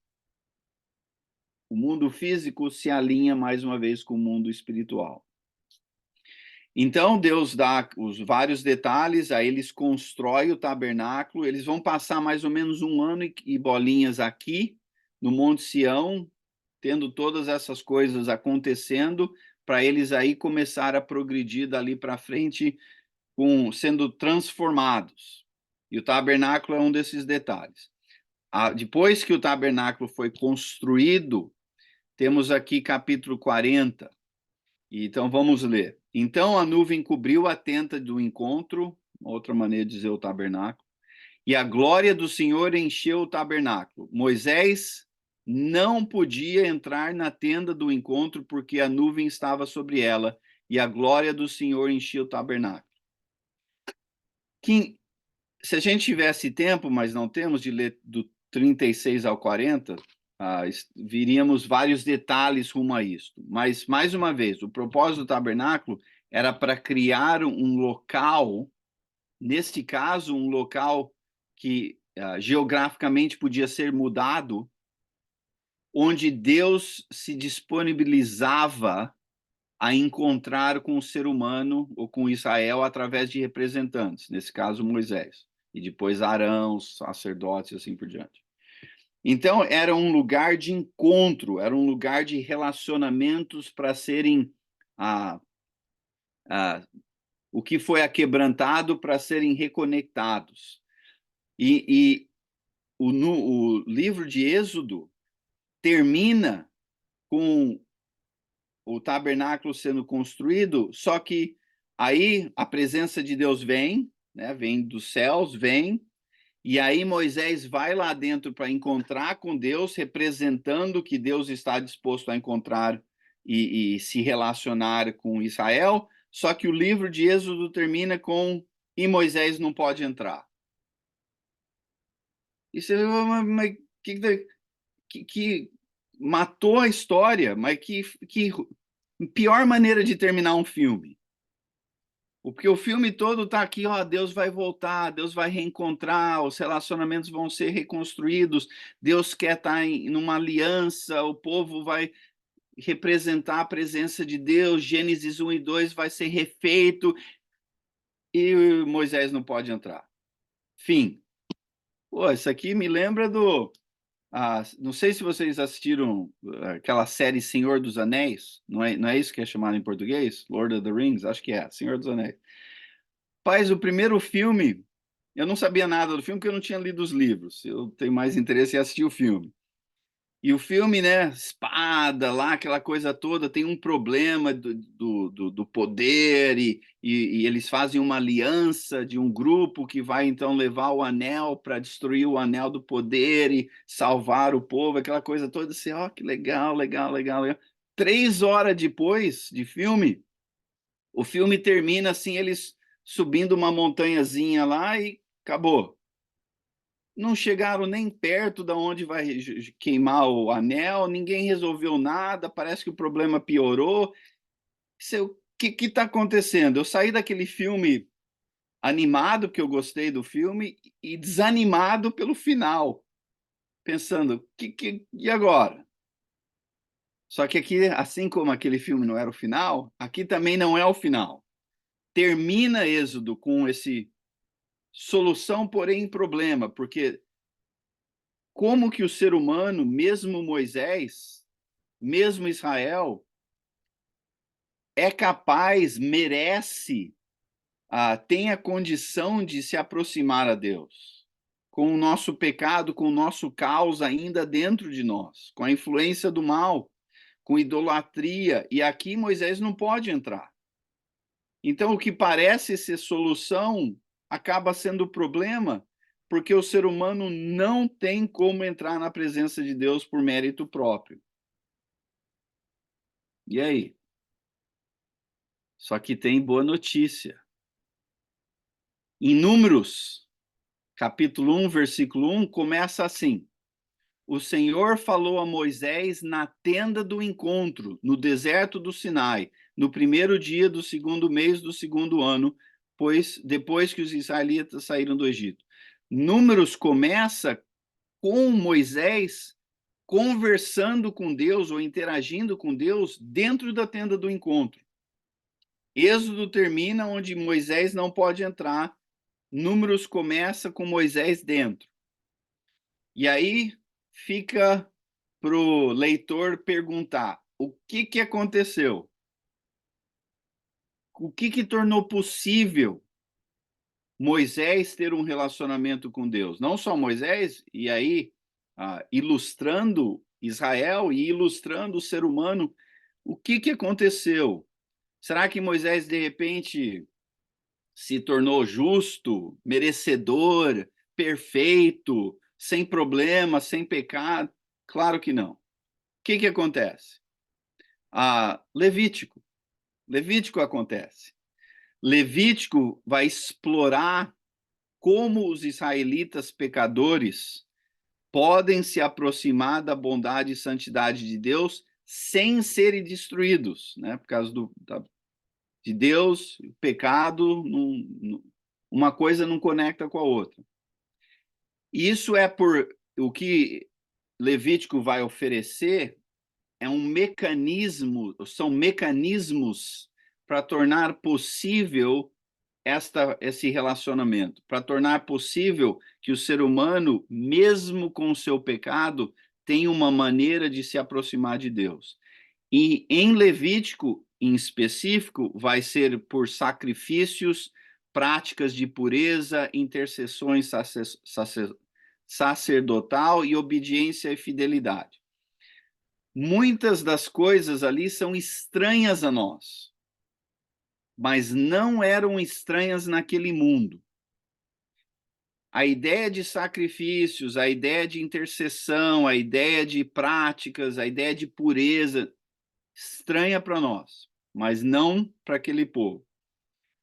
o mundo físico se alinha mais uma vez com o mundo espiritual. Então, Deus dá os vários detalhes, aí eles constroem o tabernáculo, eles vão passar mais ou menos 1 ano e bolinhas aqui, no Monte Sião, tendo todas essas coisas acontecendo, para eles aí começar a progredir dali para frente, sendo transformados. E o tabernáculo é um desses detalhes. Depois que o tabernáculo foi construído, temos aqui capítulo 40. Então vamos ler. Então a nuvem cobriu a tenda do encontro, outra maneira de dizer o tabernáculo, e a glória do Senhor encheu o tabernáculo. Moisés não podia entrar na tenda do encontro porque a nuvem estava sobre ela e a glória do Senhor encheu o tabernáculo. Se a gente tivesse tempo, mas não temos, de ler do 36 ao 40, viríamos vários detalhes rumo a isso. Mas, mais uma vez, o propósito do tabernáculo era para criar um local, neste caso, um local que geograficamente podia ser mudado, onde Deus se disponibilizava a encontrar com o ser humano ou com Israel através de representantes, nesse caso Moisés, e depois Arão, os sacerdotes e assim por diante. Então, era um lugar de encontro, era um lugar de relacionamentos para serem o que foi aquebrantado para serem reconectados. E o livro de Êxodo termina com o tabernáculo sendo construído, só que aí a presença de Deus vem, né, vem dos céus, vem, e aí Moisés vai lá dentro para encontrar com Deus, representando que Deus está disposto a encontrar e se relacionar com Israel, só que o livro de Êxodo termina com e Moisés não pode entrar. Isso é uma que matou a história, mas que pior maneira de terminar um filme. Porque o filme todo está aqui, ó, Deus vai voltar, Deus vai reencontrar, os relacionamentos vão ser reconstruídos, Deus quer estar numa aliança, o povo vai representar a presença de Deus, Gênesis 1 e 2 vai ser refeito, e Moisés não pode entrar. Fim. Pô, isso aqui me lembra não sei se vocês assistiram aquela série Senhor dos Anéis, não é isso que é chamado em português? Lord of the Rings? Acho que é, Senhor dos Anéis. Paz, o primeiro filme, eu não sabia nada do filme porque eu não tinha lido os livros. Eu tenho mais interesse em assistir o filme. E o filme, né, espada lá, aquela coisa toda, tem um problema do poder e eles fazem uma aliança de um grupo que vai então levar o anel para destruir o anel do poder e salvar o povo, aquela coisa toda, assim, ó, que legal, legal, legal, legal. 3 horas depois de filme, o filme termina assim, eles subindo uma montanhazinha lá e acabou. Não chegaram nem perto da onde vai queimar o anel, ninguém resolveu nada, parece que o problema piorou. O que está acontecendo? Eu saí daquele filme animado, porque eu gostei do filme, e desanimado pelo final, pensando, e agora? Só que aqui, assim como aquele filme não era o final, aqui também não é o final. Termina Êxodo com esse solução, porém problema, porque como que o ser humano, mesmo Moisés, mesmo Israel, é capaz, merece, tem a condição de se aproximar a Deus, com o nosso pecado, com o nosso caos ainda dentro de nós, com a influência do mal, com idolatria, e aqui Moisés não pode entrar. Então, o que parece ser solução acaba sendo problema, porque o ser humano não tem como entrar na presença de Deus por mérito próprio. E aí? Só que tem boa notícia. Em Números, capítulo 1, versículo 1, começa assim: O Senhor falou a Moisés na tenda do encontro, no deserto do Sinai, no primeiro dia do segundo mês do segundo ano, pois depois que os israelitas saíram do Egito. Números começa com Moisés conversando com Deus ou interagindo com Deus dentro da tenda do encontro. Êxodo termina onde Moisés não pode entrar. Números começa com Moisés dentro. E aí fica para o leitor perguntar o que aconteceu? O que tornou possível Moisés ter um relacionamento com Deus? Não só Moisés, e aí ilustrando Israel e ilustrando o ser humano. O que aconteceu? Será que Moisés, de repente, se tornou justo, merecedor, perfeito, sem problema, sem pecado? Claro que não. O que acontece? Levítico. Levítico acontece. Levítico vai explorar como os israelitas pecadores podem se aproximar da bondade e santidade de Deus sem serem destruídos, né? Por causa de Deus, o pecado, uma coisa não conecta com a outra. Isso é por o que Levítico vai oferecer é um mecanismo, são mecanismos para tornar possível esse relacionamento, para tornar possível que o ser humano, mesmo com o seu pecado, tenha uma maneira de se aproximar de Deus. E em Levítico, em específico, vai ser por sacrifícios, práticas de pureza, intercessões sacerdotal e obediência e fidelidade. Muitas das coisas ali são estranhas a nós, mas não eram estranhas naquele mundo. A ideia de sacrifícios, a ideia de intercessão, a ideia de práticas, a ideia de pureza, estranha para nós, mas não para aquele povo.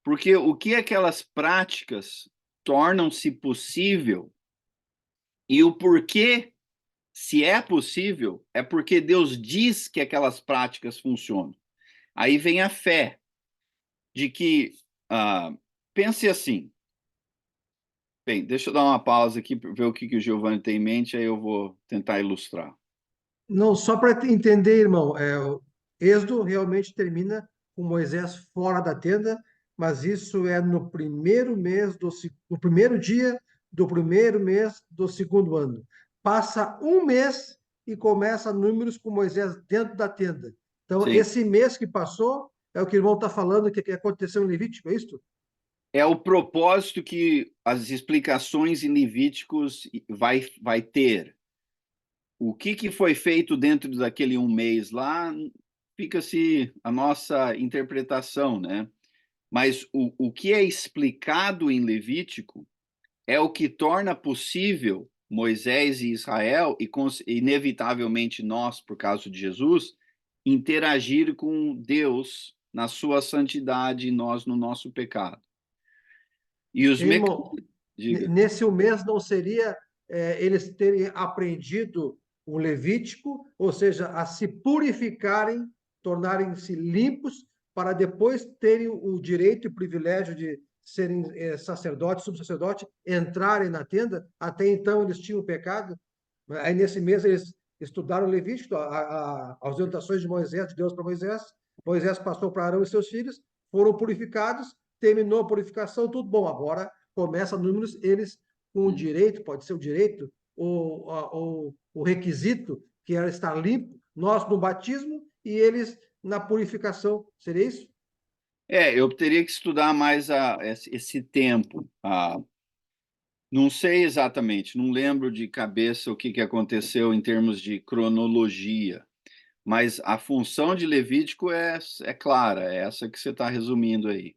Porque o que aquelas práticas tornam-se possível e o porquê, se é possível, é porque Deus diz que aquelas práticas funcionam. Aí vem a fé de que, pense assim, bem, deixa eu dar uma pausa aqui para ver o que o Giovanni tem em mente, aí eu vou tentar ilustrar. Não, só para entender, irmão, o Êxodo realmente termina com Moisés fora da tenda, mas isso é no primeiro mês no primeiro dia do primeiro mês do segundo ano. Passa um mês e começa números com Moisés dentro da tenda. Então, Sim. esse mês que passou é o que o irmão está falando que aconteceu em Levítico, é isso? É o propósito que as explicações em Levíticos vai ter. O que foi feito dentro daquele um mês lá, fica-se a nossa interpretação, né? Mas o que é explicado em Levítico é o que torna possível Moisés e Israel, e inevitavelmente nós, por causa de Jesus, interagir com Deus na sua santidade e nós no nosso pecado. E os Irmão, mecanismos. Diga. nesse mês não seria eles terem aprendido o Levítico, ou seja, a se purificarem, tornarem-se limpos, para depois terem o direito e o privilégio de serem sacerdotes, subsacerdote, entrarem na tenda. Até então eles tinham pecado. Aí nesse mês eles estudaram o Levítico, as orientações de Moisés, de Deus para Moisés. Moisés passou para Arão e seus filhos, foram purificados, terminou a purificação, tudo bom. Agora começa números, eles com o direito, pode ser o direito, ou o requisito, que era estar limpo, nós no batismo e eles na purificação. Seria isso? Eu teria que estudar mais esse tempo. Não sei exatamente, não lembro de cabeça o que aconteceu em termos de cronologia, mas a função de Levítico é clara, é essa que você está resumindo aí.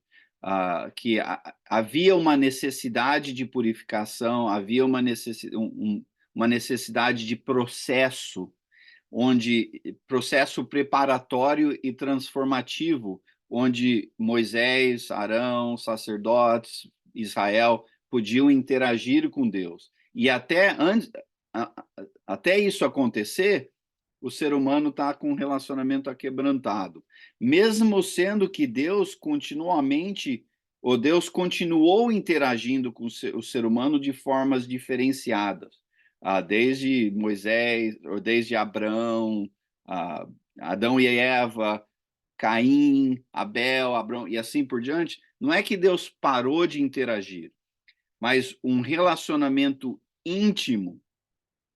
Que havia uma necessidade de purificação, havia uma necessidade de processo, processo preparatório e transformativo, onde Moisés, Arão, sacerdotes, Israel podiam interagir com Deus. E até isso acontecer, o ser humano está com um relacionamento aquebrantado. Mesmo sendo que Deus continuamente, ou Deus continuou interagindo com o ser humano de formas diferenciadas. Desde Moisés, ou desde Abraão, Adão e Eva, Caim, Abel, Abraão, e assim por diante. Não é que Deus parou de interagir, mas um relacionamento íntimo,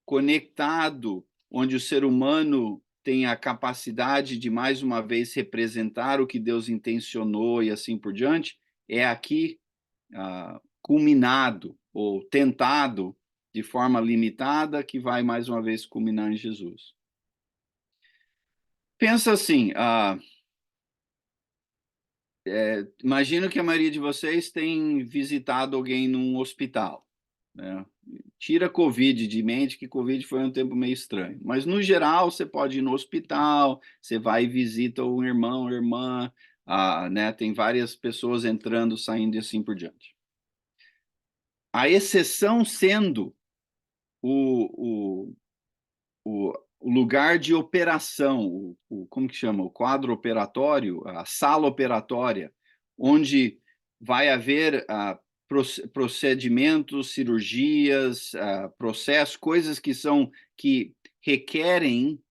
conectado, onde o ser humano tem a capacidade de, mais uma vez, representar o que Deus intencionou e assim por diante, é aqui culminado ou tentado de forma limitada, que vai mais uma vez culminar em Jesus. Pensa assim, imagino que a maioria de vocês tem visitado alguém num hospital, né? Tira Covid de mente, que Covid foi um tempo meio estranho. Mas, no geral, você pode ir no hospital, você vai e visita um irmão, irmã, né? Tem várias pessoas entrando, saindo e assim por diante. A exceção sendo o, o, o lugar de operação, como que chama? O quadro operatório, a sala operatória, onde vai haver procedimentos, cirurgias, processos, coisas que requerem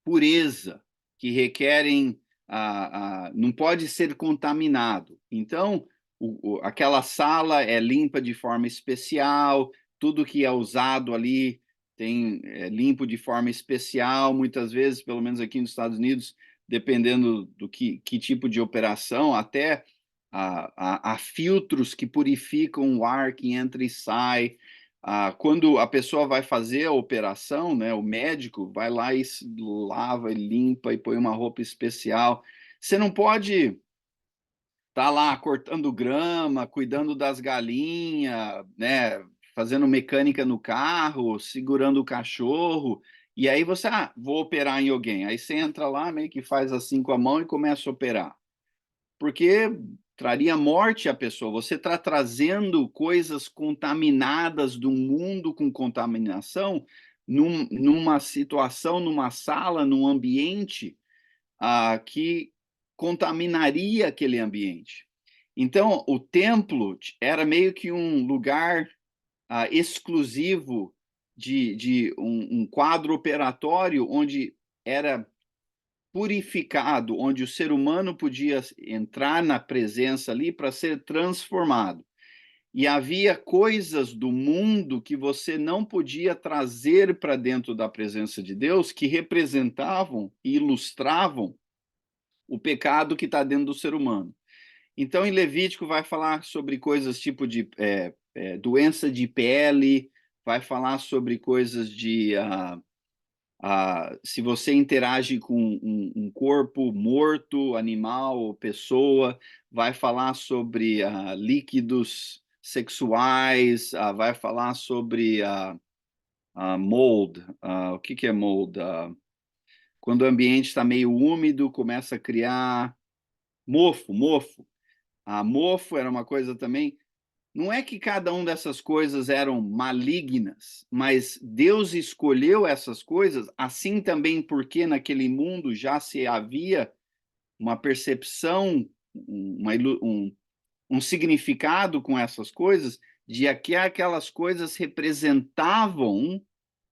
pureza, que requerem não pode ser contaminado. Então, aquela sala é limpa de forma especial, tudo que é usado ali é limpo de forma especial, muitas vezes, pelo menos aqui nos Estados Unidos, dependendo do que tipo de operação, até há filtros que purificam o ar que entra e sai. Quando a pessoa vai fazer a operação, né, o médico vai lá e lava e limpa e põe uma roupa especial. Você não pode estar lá cortando grama, cuidando das galinhas, né, fazendo mecânica no carro, segurando o cachorro, e aí você, vou operar em alguém. Aí você entra lá, meio que faz assim com a mão e começa a operar. Porque traria morte à pessoa. Você está trazendo coisas contaminadas do mundo com contaminação numa situação, numa sala, num ambiente que contaminaria aquele ambiente. Então, o templo era meio que um lugar exclusivo de um quadro operatório onde era purificado, onde o ser humano podia entrar na presença ali para ser transformado. E havia coisas do mundo que você não podia trazer para dentro da presença de Deus, que representavam e ilustravam o pecado que está dentro do ser humano. Então, em Levítico, vai falar sobre coisas tipo de doença de pele, vai falar sobre coisas de se você interage com um corpo morto, animal ou pessoa, vai falar sobre líquidos sexuais, vai falar sobre mold. O que é mold? Quando o ambiente está meio úmido, começa a criar mofo, mofo. Mofo era uma coisa também. Não é que cada uma dessas coisas eram malignas, mas Deus escolheu essas coisas, assim também porque naquele mundo já se havia uma percepção, um significado com essas coisas, de que aquelas coisas representavam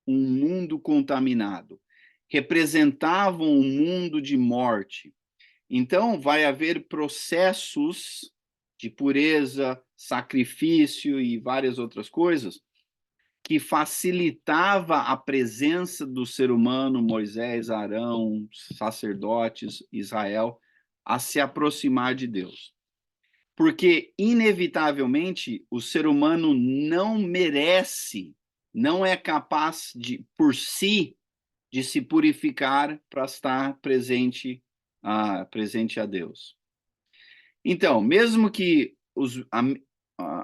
um mundo contaminado, representavam um mundo de morte. Então, vai haver processos de pureza, sacrifício e várias outras coisas que facilitava a presença do ser humano, Moisés, Arão, sacerdotes, Israel, a se aproximar de Deus. Porque, inevitavelmente, o ser humano não merece, não é capaz de, por si, de se purificar para estar presente a Deus. Então, mesmo que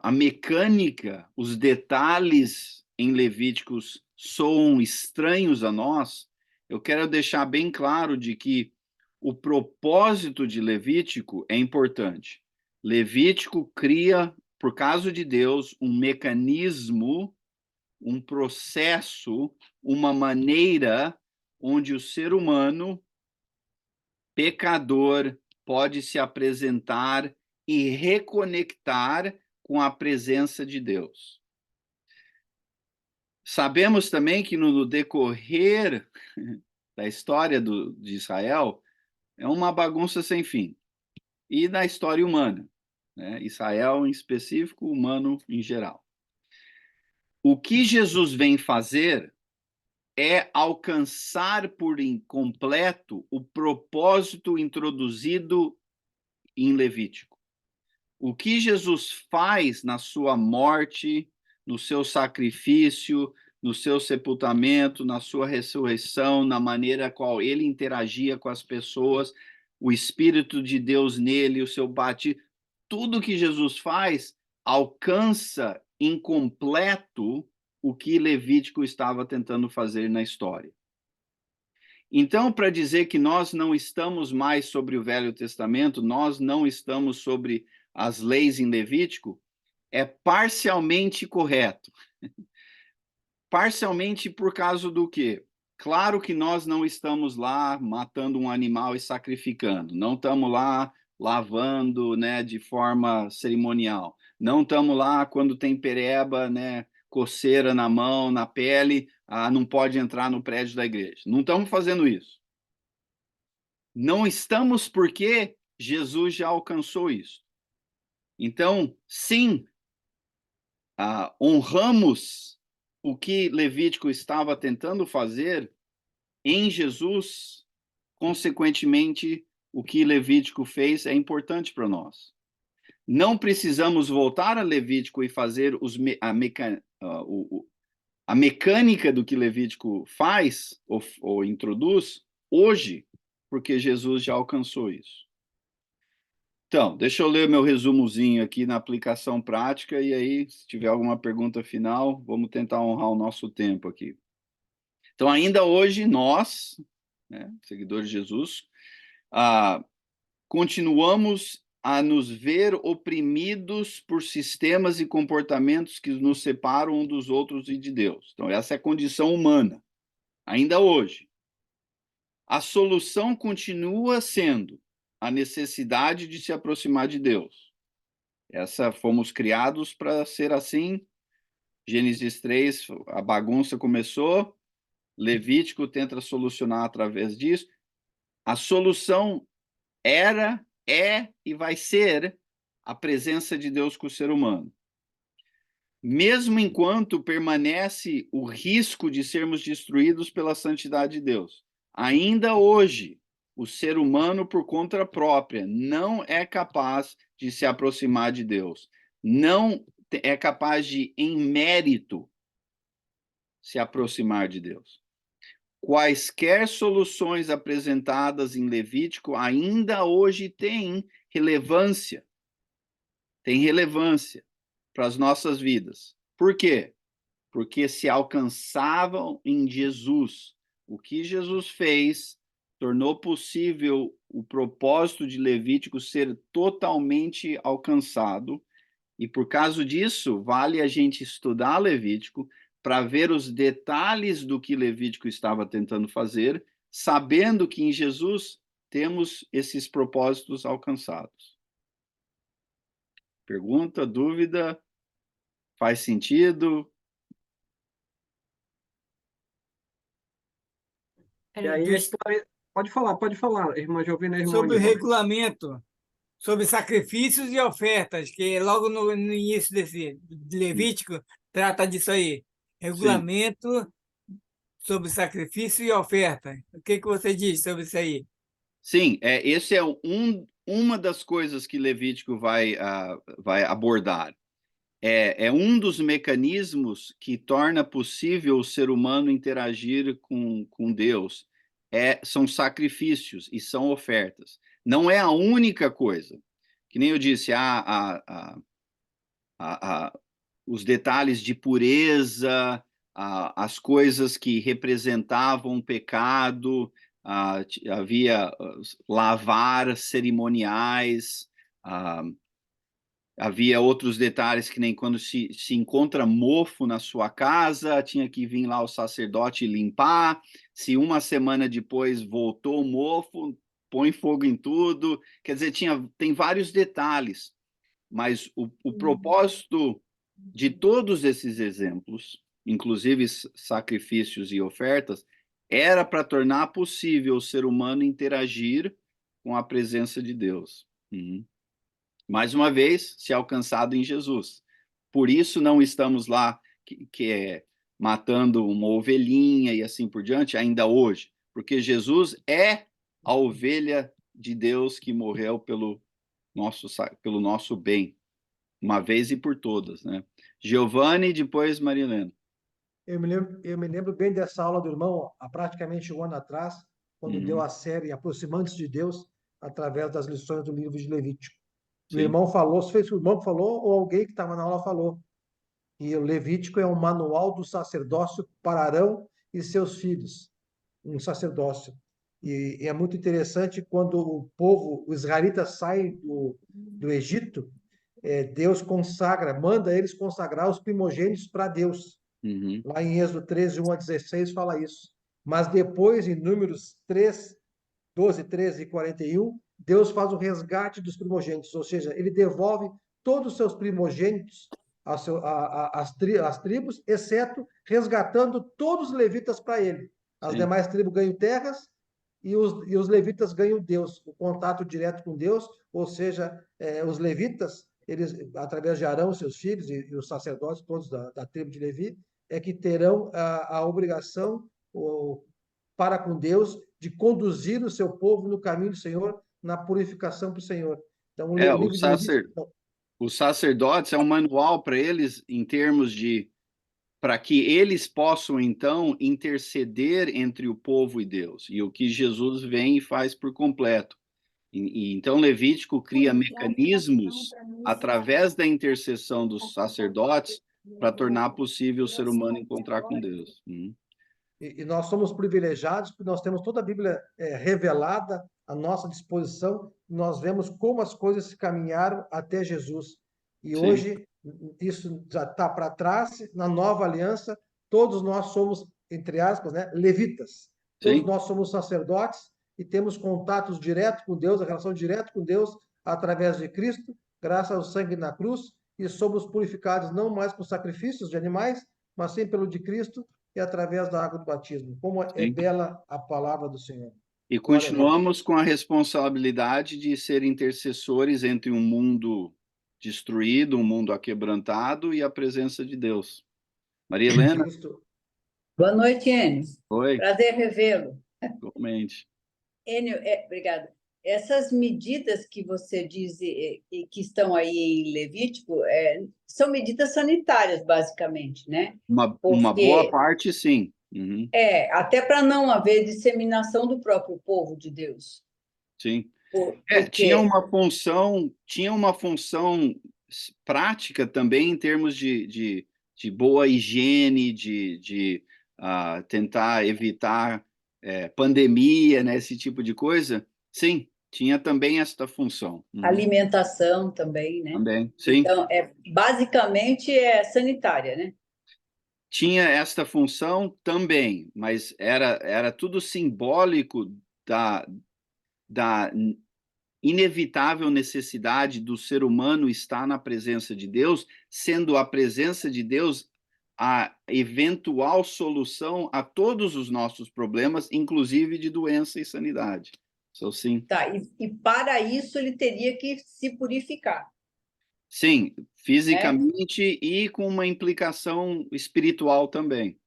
a mecânica, os detalhes em Levíticos soam estranhos a nós, eu quero deixar bem claro de que o propósito de Levítico é importante. Levítico cria, por causa de Deus, um mecanismo, um processo, uma maneira onde o ser humano pecador pode se apresentar e reconectar com a presença de Deus. Sabemos também que no decorrer da história de Israel é uma bagunça sem fim. E da história humana, né? Israel em específico, humano em geral. O que Jesus vem fazer é alcançar por incompleto o propósito introduzido em Levítico. O que Jesus faz na sua morte, no seu sacrifício, no seu sepultamento, na sua ressurreição, na maneira qual ele interagia com as pessoas, o Espírito de Deus nele, o seu batismo, tudo que Jesus faz alcança incompleto o que Levítico estava tentando fazer na história. Então, para dizer que nós não estamos mais sobre o Velho Testamento, nós não estamos sobre as leis em Levítico, é parcialmente correto. Parcialmente por causa do quê? Claro que nós não estamos lá matando um animal e sacrificando, não estamos lá lavando, né, de forma cerimonial, não estamos lá quando tem pereba, né, coceira na mão, na pele, não pode entrar no prédio da igreja. Não estamos fazendo isso. Não estamos porque Jesus já alcançou isso. Então, sim, honramos o que Levítico estava tentando fazer em Jesus, consequentemente, o que Levítico fez é importante para nós. Não precisamos voltar a Levítico e fazer a mecânica do que Levítico faz ou introduz hoje, porque Jesus já alcançou isso. Então, deixa eu ler meu resumozinho aqui na aplicação prática e aí, se tiver alguma pergunta final, vamos tentar honrar o nosso tempo aqui. Então, ainda hoje, nós, né, seguidores de Jesus, continuamos a nos ver oprimidos por sistemas e comportamentos que nos separam um dos outros e de Deus. Então, essa é a condição humana, ainda hoje. A solução continua sendo a necessidade de se aproximar de Deus. Fomos criados para ser assim. Gênesis 3, a bagunça começou. Levítico tenta solucionar através disso. A solução era, é e vai ser a presença de Deus com o ser humano. Mesmo enquanto permanece o risco de sermos destruídos pela santidade de Deus, ainda hoje, o ser humano, por conta própria, não é capaz de se aproximar de Deus. Não é capaz de, em mérito, se aproximar de Deus. Quaisquer soluções apresentadas em Levítico ainda hoje têm relevância. Tem relevância para as nossas vidas. Por quê? Porque se alcançavam em Jesus. O que Jesus fez tornou possível o propósito de Levítico ser totalmente alcançado. E por causa disso, vale a gente estudar Levítico para ver os detalhes do que Levítico estava tentando fazer, sabendo que em Jesus temos esses propósitos alcançados. Pergunta, dúvida? Faz sentido? E aí, pode falar, irmã Jovina, irmã Sobre o Aníbal. regulamento, sobre sacrifícios e ofertas, que logo no início desse de Levítico trata disso aí. Sim. Regulamento sobre sacrifício e oferta. O que você diz sobre isso aí? Sim, esse é uma das coisas que Levítico vai abordar. É um dos mecanismos que torna possível o ser humano interagir com Deus. São sacrifícios e são ofertas. Não é a única coisa. Que nem eu disse, os detalhes de pureza, as coisas que representavam o pecado, havia lavar cerimoniais, havia outros detalhes que nem quando se encontra mofo na sua casa, tinha que vir lá o sacerdote limpar. Se uma semana depois voltou o mofo, põe fogo em tudo. Quer dizer, tem vários detalhes, mas o propósito de todos esses exemplos, inclusive sacrifícios e ofertas, era para tornar possível o ser humano interagir com a presença de Deus. Mais uma vez, se alcançado em Jesus. Por isso não estamos lá matando uma ovelhinha e assim por diante, ainda hoje, porque Jesus é a ovelha de Deus que morreu pelo nosso bem. uma vez e por todas, né? Giovanni, depois Marilena. Eu me lembro bem dessa aula do irmão há praticamente um ano atrás, quando deu Uhum. a série Aproximando-se de Deus, através das lições do livro de Levítico. O Sim, irmão falou, se foi o irmão que falou ou alguém que estava na aula falou, e o Levítico é um manual do sacerdócio para Arão e seus filhos, um sacerdócio. E é muito interessante quando o povo, os israelitas saem do Egito, Deus consagra, manda eles consagrar os primogênitos para Deus. uhum. Lá em Êxodo 13, 1 a 16, fala isso. Mas depois, em Números 3, 12, 13 e 41, Deus faz o resgate dos primogênitos, ou seja, ele devolve todos os seus primogênitos às tribos, exceto resgatando todos os levitas para ele. As Sim, demais tribos ganham terras e os levitas ganham Deus, o contato direto com Deus, ou seja, os levitas, eles, através de Arão, seus filhos e os sacerdotes todos da tribo de Levi, é que terão a obrigação para com Deus de conduzir o seu povo no caminho do Senhor, na purificação para o Senhor. Então, o é, livro de Levítico. os sacerdotes é um manual para eles em termos de para que eles possam então interceder entre o povo e Deus. E o que Jesus vem e faz por completo. Então Levítico cria mecanismos através da intercessão dos sacerdotes para tornar possível o ser humano encontrar com Deus. E nós somos privilegiados porque nós temos toda a Bíblia revelada à nossa disposição. Nós vemos como as coisas se caminharam até Jesus. E Sim, hoje isso já está para trás. Na nova aliança, todos nós somos, entre aspas, né, levitas. Todos sim, nós somos sacerdotes e temos contatos direto com Deus, a relação direta com Deus através de Cristo, graças ao sangue na cruz. E somos purificados não mais com sacrifícios de animais, mas sim pelo de Cristo e através da água do batismo. Como é sim. bela a palavra do Senhor. E Glória a Deus. continuamos com a responsabilidade de ser intercessores entre um mundo destruído, um mundo aquebrantado e a presença de Deus. Maria Helena, Cristo. Boa noite, Enio. oi, Prazer revê-lo. igualmente. Enio, obrigada. Essas medidas que você diz e que estão aí em Levítico são medidas sanitárias, basicamente, né? Uma boa Porque parte, sim. Uhum, até para não haver disseminação do próprio povo de Deus. sim. Porque Tinha uma função prática também em termos de boa higiene, de tentar evitar pandemia, né, esse tipo de coisa. Sim, tinha também esta função. Uhum, alimentação também, né? também, sim. Então, basicamente é sanitária, né? Tinha esta função também, mas era tudo simbólico da inevitável necessidade do ser humano estar na presença de Deus, sendo a presença de Deus a eventual solução a todos os nossos problemas, inclusive de doença e sanidade. So, sim. Tá, e para isso ele teria que se purificar, Sim, né? fisicamente e com uma implicação espiritual também.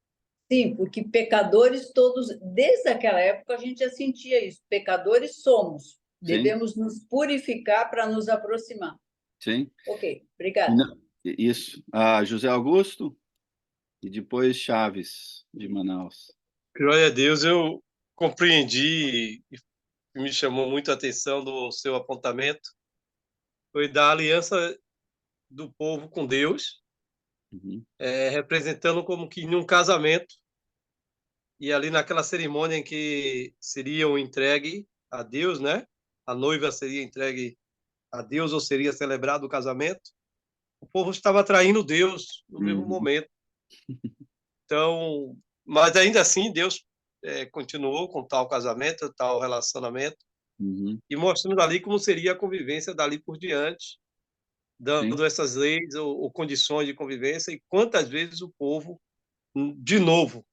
Sim, porque pecadores todos, desde aquela época a gente já sentia isso. Pecadores somos, Sim, devemos nos purificar para nos aproximar. sim. Ok, obrigada. Não, isso. José Augusto e depois Chaves, de Manaus. Glória a Deus, eu compreendi e me chamou muito a atenção do seu apontamento, foi da aliança do povo com Deus, Uhum, representando como que em um casamento, e ali naquela cerimônia em que seriam entregue a Deus, né? A noiva seria entregue a Deus ou seria celebrado o casamento, o povo estava traindo Deus no mesmo uhum, momento. Então, mas ainda assim Deus continuou com tal casamento, tal relacionamento, uhum, e mostrando ali como seria a convivência dali por diante, sim. dando essas leis ou condições de convivência, e quantas vezes o povo, de novo,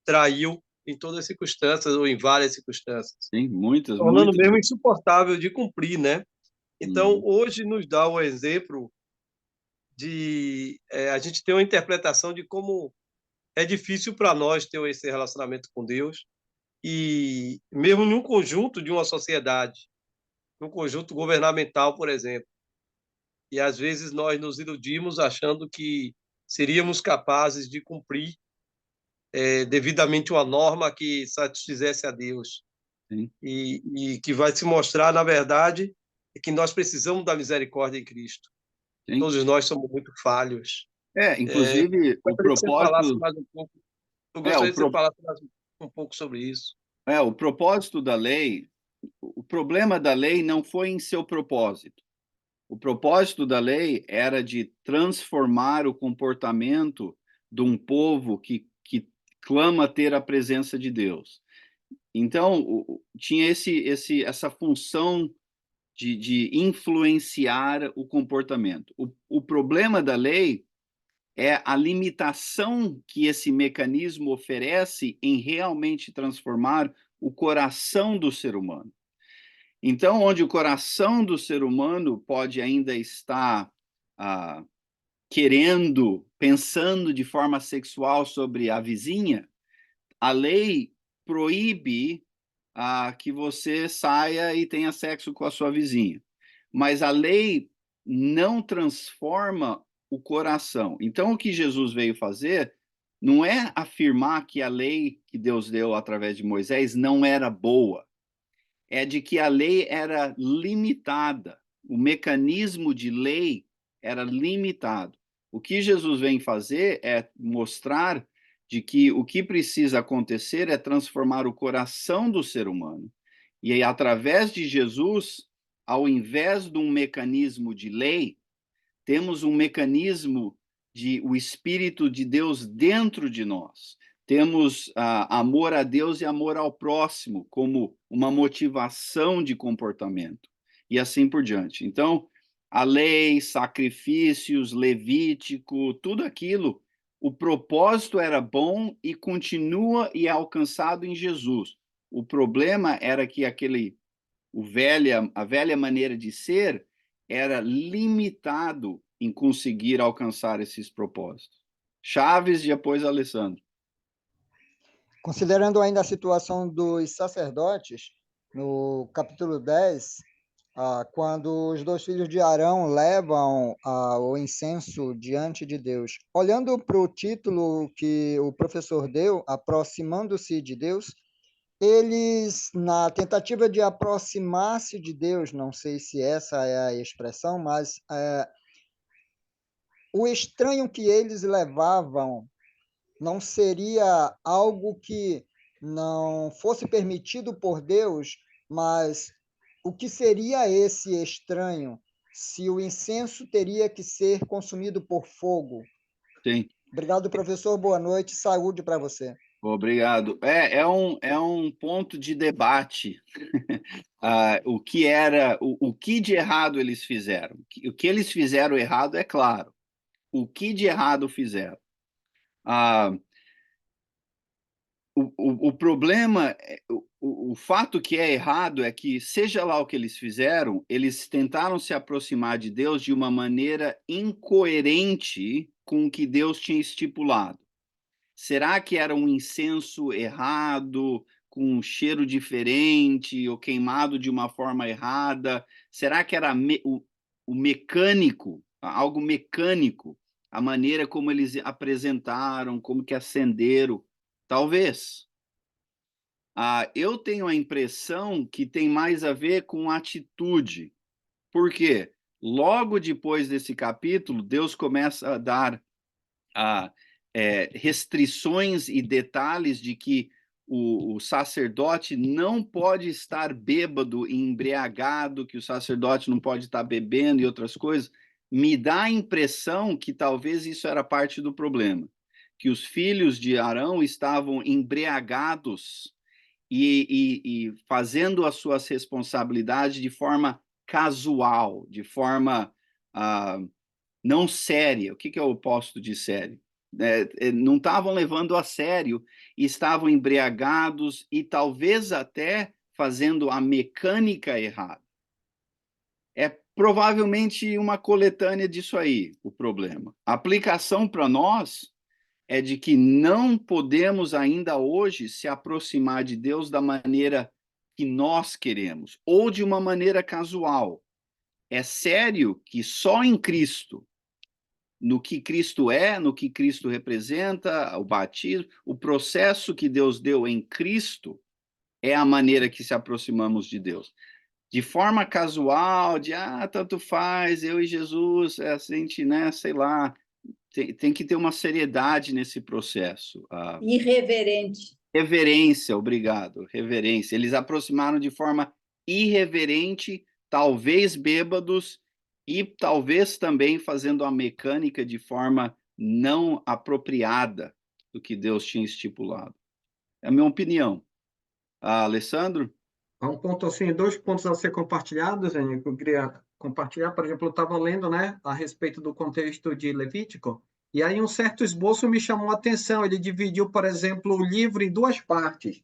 traiu em todas as circunstâncias ou em várias circunstâncias, Sim, muitas, tornando muitas. mesmo insuportável de cumprir, né? Então, Uhum, hoje nos dá o exemplo de a gente ter uma interpretação de como é difícil para nós ter esse relacionamento com Deus, e mesmo em um conjunto de uma sociedade, num conjunto governamental, por exemplo. E às vezes nós nos iludimos achando que seríamos capazes de cumprir devidamente uma norma que satisfizesse a Deus. Sim. E que vai se mostrar, na verdade, que nós precisamos da misericórdia em Cristo. Sim. Todos nós somos muito falhos. Inclusive, o Gostaria que você falasse propósito... mais um pouco. Eu gostaria que você falasse mais um pouco sobre isso. O propósito da lei, o problema da lei não foi em seu propósito. O propósito da lei era de transformar o comportamento de um povo que clama ter a presença de Deus. Então, tinha essa função de influenciar o comportamento. O problema da lei é a limitação que esse mecanismo oferece em realmente transformar o coração do ser humano. Então, onde o coração do ser humano pode ainda estar pensando de forma sexual sobre a vizinha, a lei proíbe que você saia e tenha sexo com a sua vizinha. Mas a lei não transforma o coração. Então, o que Jesus veio fazer não é afirmar que a lei que Deus deu através de Moisés não era boa. É de que a lei era limitada. O mecanismo de lei era limitado. O que Jesus vem fazer é mostrar de que o que precisa acontecer é transformar o coração do ser humano. E aí, através de Jesus, ao invés de um mecanismo de lei, temos um mecanismo de o Espírito de Deus dentro de nós. Temos amor a Deus e amor ao próximo como uma motivação de comportamento. E assim por diante. Então, a lei, sacrifícios, Levítico, tudo aquilo, o propósito era bom e continua e é alcançado em Jesus. O problema era que a velha maneira de ser era limitado em conseguir alcançar esses propósitos. Chaves e depois Alessandro. Considerando ainda a situação dos sacerdotes, no capítulo 10, quando os 2 filhos de Arão levam o incenso diante de Deus. Olhando para o título que o professor deu, Aproximando-se de Deus, eles, na tentativa de aproximar-se de Deus, não sei se essa é a expressão, mas o estranho que eles levavam não seria algo que não fosse permitido por Deus, mas o que seria esse estranho se o incenso teria que ser consumido por fogo? Sim. Obrigado, professor. Boa noite. Saúde para você. Obrigado. É um ponto de debate. O que de errado eles fizeram? O que eles fizeram errado é claro. O que de errado fizeram? O problema, o fato que é errado é que, seja lá o que eles fizeram, eles tentaram se aproximar de Deus de uma maneira incoerente com o que Deus tinha estipulado. Será que era um incenso errado, com um cheiro diferente, ou queimado de uma forma errada? Será que era o mecânico, algo mecânico, a maneira como eles apresentaram, como que acenderam? Talvez. Eu tenho a impressão que tem mais a ver com atitude. Por quê? Logo depois desse capítulo, Deus começa a dar restrições e detalhes de que o sacerdote não pode estar bêbado e embriagado, que o sacerdote não pode estar bebendo e outras coisas. Me dá a impressão que talvez isso era parte do problema, que os filhos de Arão estavam embriagados e fazendo as suas responsabilidades de forma casual, de forma não séria. O que é o oposto de sério? Não estavam levando a sério, estavam embriagados e talvez até fazendo a mecânica errada. É provavelmente uma coletânea disso aí, o problema. A aplicação para nós é de que não podemos ainda hoje se aproximar de Deus da maneira que nós queremos, ou de uma maneira casual. é sério que só em Cristo, no que Cristo é, no que Cristo representa, o batismo, o processo que Deus deu em Cristo é a maneira que se aproximamos de Deus. De forma casual, tanto faz, eu e Jesus, a gente, né, sei lá, tem que ter uma seriedade nesse processo. Irreverente. Reverência, obrigado, reverência. Eles aproximaram de forma irreverente, talvez bêbados, e talvez também fazendo a mecânica de forma não apropriada do que Deus tinha estipulado. É a minha opinião. Alessandro? Há um ponto assim, dois pontos a ser compartilhados, Enio, que eu queria compartilhar. Por exemplo, eu estava lendo, né, a respeito do contexto de Levítico, e aí um certo esboço me chamou a atenção. Ele dividiu, por exemplo, o livro em duas partes.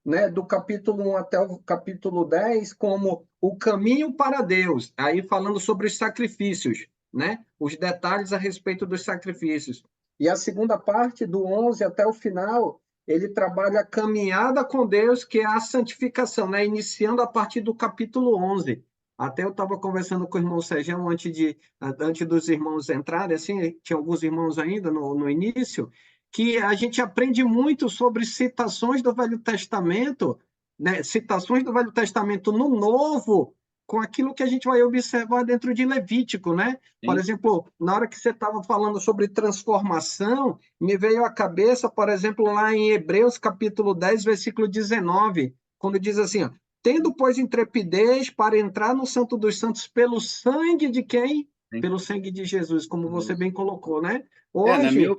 Né, do capítulo 1 até o capítulo 10, como o caminho para Deus, aí falando sobre os sacrifícios, né, os detalhes a respeito dos sacrifícios. E a segunda parte, do 11 até o final, ele trabalha a caminhada com Deus, que é a santificação, né? Iniciando a partir do capítulo 11. Até eu estava conversando com o irmão Sejão antes dos irmãos entrarem, assim, tinha alguns irmãos ainda no início, que a gente aprende muito sobre citações do Velho Testamento, né? Citações do Velho Testamento no Novo, com aquilo que a gente vai observar dentro de Levítico, né? Por exemplo, na hora que você estava falando sobre transformação, me veio à cabeça, por exemplo, lá em Hebreus capítulo 10, versículo 19, quando diz assim, ó, tendo, pois, intrepidez para entrar no Santo dos Santos pelo sangue de quem? Sim. Pelo sangue de Jesus, como você bem colocou, né? Na minha...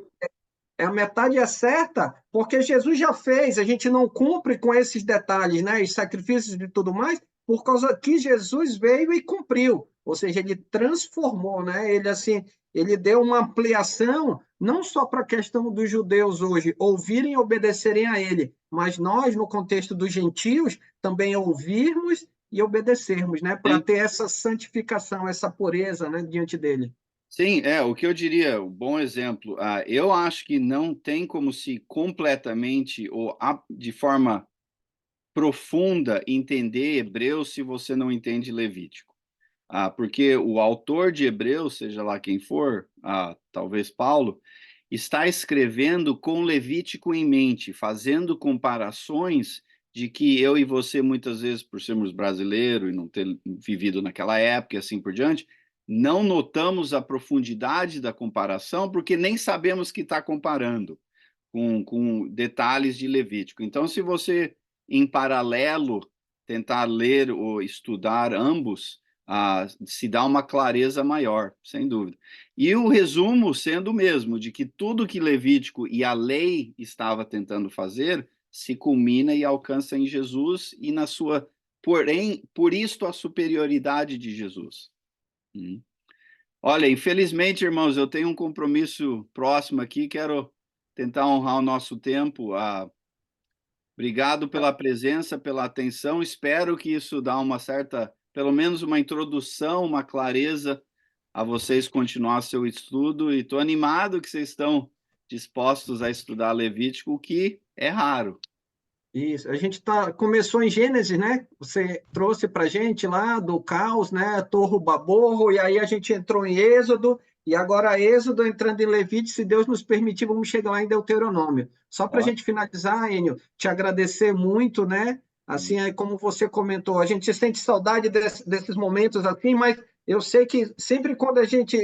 A metade é certa, porque Jesus já fez, a gente não cumpre com esses detalhes, né? Os sacrifícios e tudo mais, por causa que Jesus veio e cumpriu. Ou seja, ele transformou, né? Ele, assim, ele deu uma ampliação, não só para a questão dos judeus hoje ouvirem e obedecerem a ele, mas nós, no contexto dos gentios, também ouvirmos e obedecermos, né? Para ter essa santificação, essa pureza, né? Diante dele. Sim, o que eu diria, um bom exemplo, eu acho que não tem como se completamente ou de forma profunda entender Hebreus se você não entende Levítico. Porque o autor de Hebreus, seja lá quem for, talvez Paulo, está escrevendo com Levítico em mente, fazendo comparações de que eu e você, muitas vezes, por sermos brasileiros e não ter vivido naquela época e assim por diante, não notamos a profundidade da comparação, porque nem sabemos que está comparando com detalhes de Levítico. Então, se você, em paralelo, tentar ler ou estudar ambos, se dá uma clareza maior, sem dúvida. E o resumo sendo o mesmo, de que tudo que Levítico e a lei estava tentando fazer se culmina e alcança em Jesus e na sua, porém, por isto a superioridade de Jesus. Olha, infelizmente, irmãos, eu tenho um compromisso próximo aqui, quero tentar honrar o nosso tempo. Obrigado pela presença, pela atenção. Espero que isso dá uma certa, pelo menos uma introdução, uma clareza a vocês continuar seu estudo. E estou animado que vocês estão dispostos a estudar Levítico, o que é raro. Isso, a gente começou em Gênesis, né? Você trouxe para a gente lá do caos, né? Torro, Baborro, e aí a gente entrou em Êxodo, e agora Êxodo entrando em Levítico, se Deus nos permitir, vamos chegar lá em Deuteronômio. Só para a gente finalizar, Enio, te agradecer muito, né? Assim, como você comentou, a gente sente saudade desses momentos assim, mas eu sei que sempre quando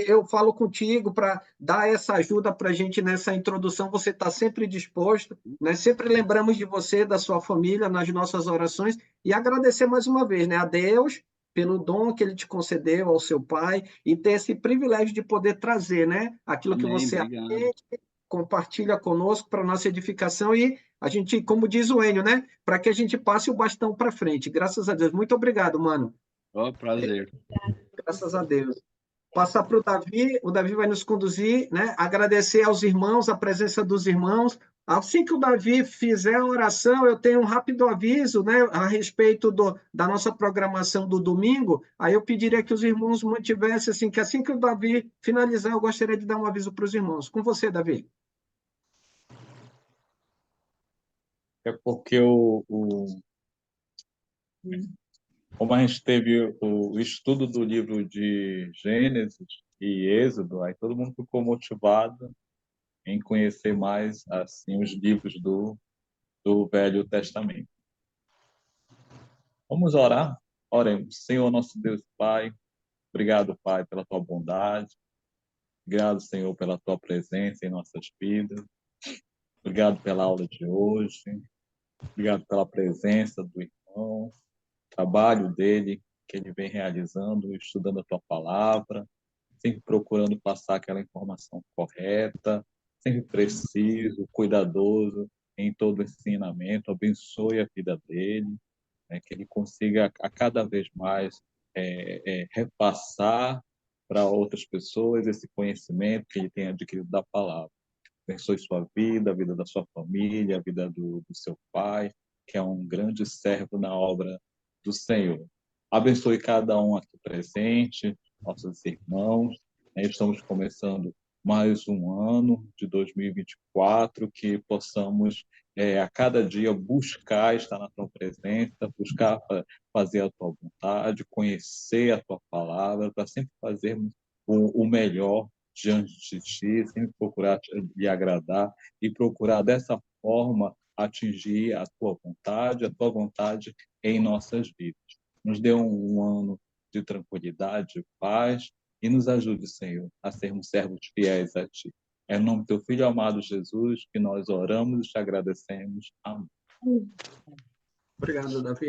eu falo contigo para dar essa ajuda para a gente nessa introdução, você está sempre disposto, né? Sempre lembramos de você, da sua família, nas nossas orações, e agradecer mais uma vez, né, a Deus pelo dom que ele te concedeu ao seu pai e ter esse privilégio de poder trazer, né, aquilo que você aprende, compartilha conosco para nossa edificação e a gente, como diz o Enio, né, para que a gente passe o bastão para frente. Graças a Deus. Muito obrigado, mano. Prazer. Graças a Deus. Passar para o Davi vai nos conduzir, né? Agradecer aos irmãos, a presença dos irmãos. Assim que o Davi fizer a oração, eu tenho um rápido aviso, né, a respeito da nossa programação do domingo. Aí eu pediria que os irmãos mantivessem, assim que o Davi finalizar, eu gostaria de dar um aviso para os irmãos. Com você, Davi. É porque Como a gente teve o estudo do livro de Gênesis e Êxodo, aí todo mundo ficou motivado em conhecer mais assim os livros do Velho Testamento. Vamos orar? Oremos. Senhor, nosso Deus Pai, obrigado, Pai, pela tua bondade. Obrigado, Senhor, pela tua presença em nossas vidas. Obrigado pela aula de hoje. Obrigado pela presença do irmão, trabalho dele que ele vem realizando, estudando a tua palavra, sempre procurando passar aquela informação correta, sempre preciso, cuidadoso em todo o ensinamento. Abençoe a vida dele, que ele consiga a cada vez mais repassar para outras pessoas esse conhecimento que ele tem adquirido da palavra. Abençoe sua vida, a vida da sua família, a vida do seu pai, que é um grande servo na obra do Senhor. Abençoe cada um aqui presente, nossos irmãos. Estamos começando mais um ano de 2024, que possamos a cada dia buscar estar na tua presença, buscar fazer a tua vontade, conhecer a tua palavra, para sempre fazermos o melhor diante de ti, sempre procurar lhe agradar e procurar dessa forma atingir a tua vontade em nossas vidas. Nos dê um ano de tranquilidade, paz e nos ajude, Senhor, a sermos servos fiéis a ti. É no nome do teu Filho amado Jesus que nós oramos e te agradecemos. Amém. Obrigado, Davi.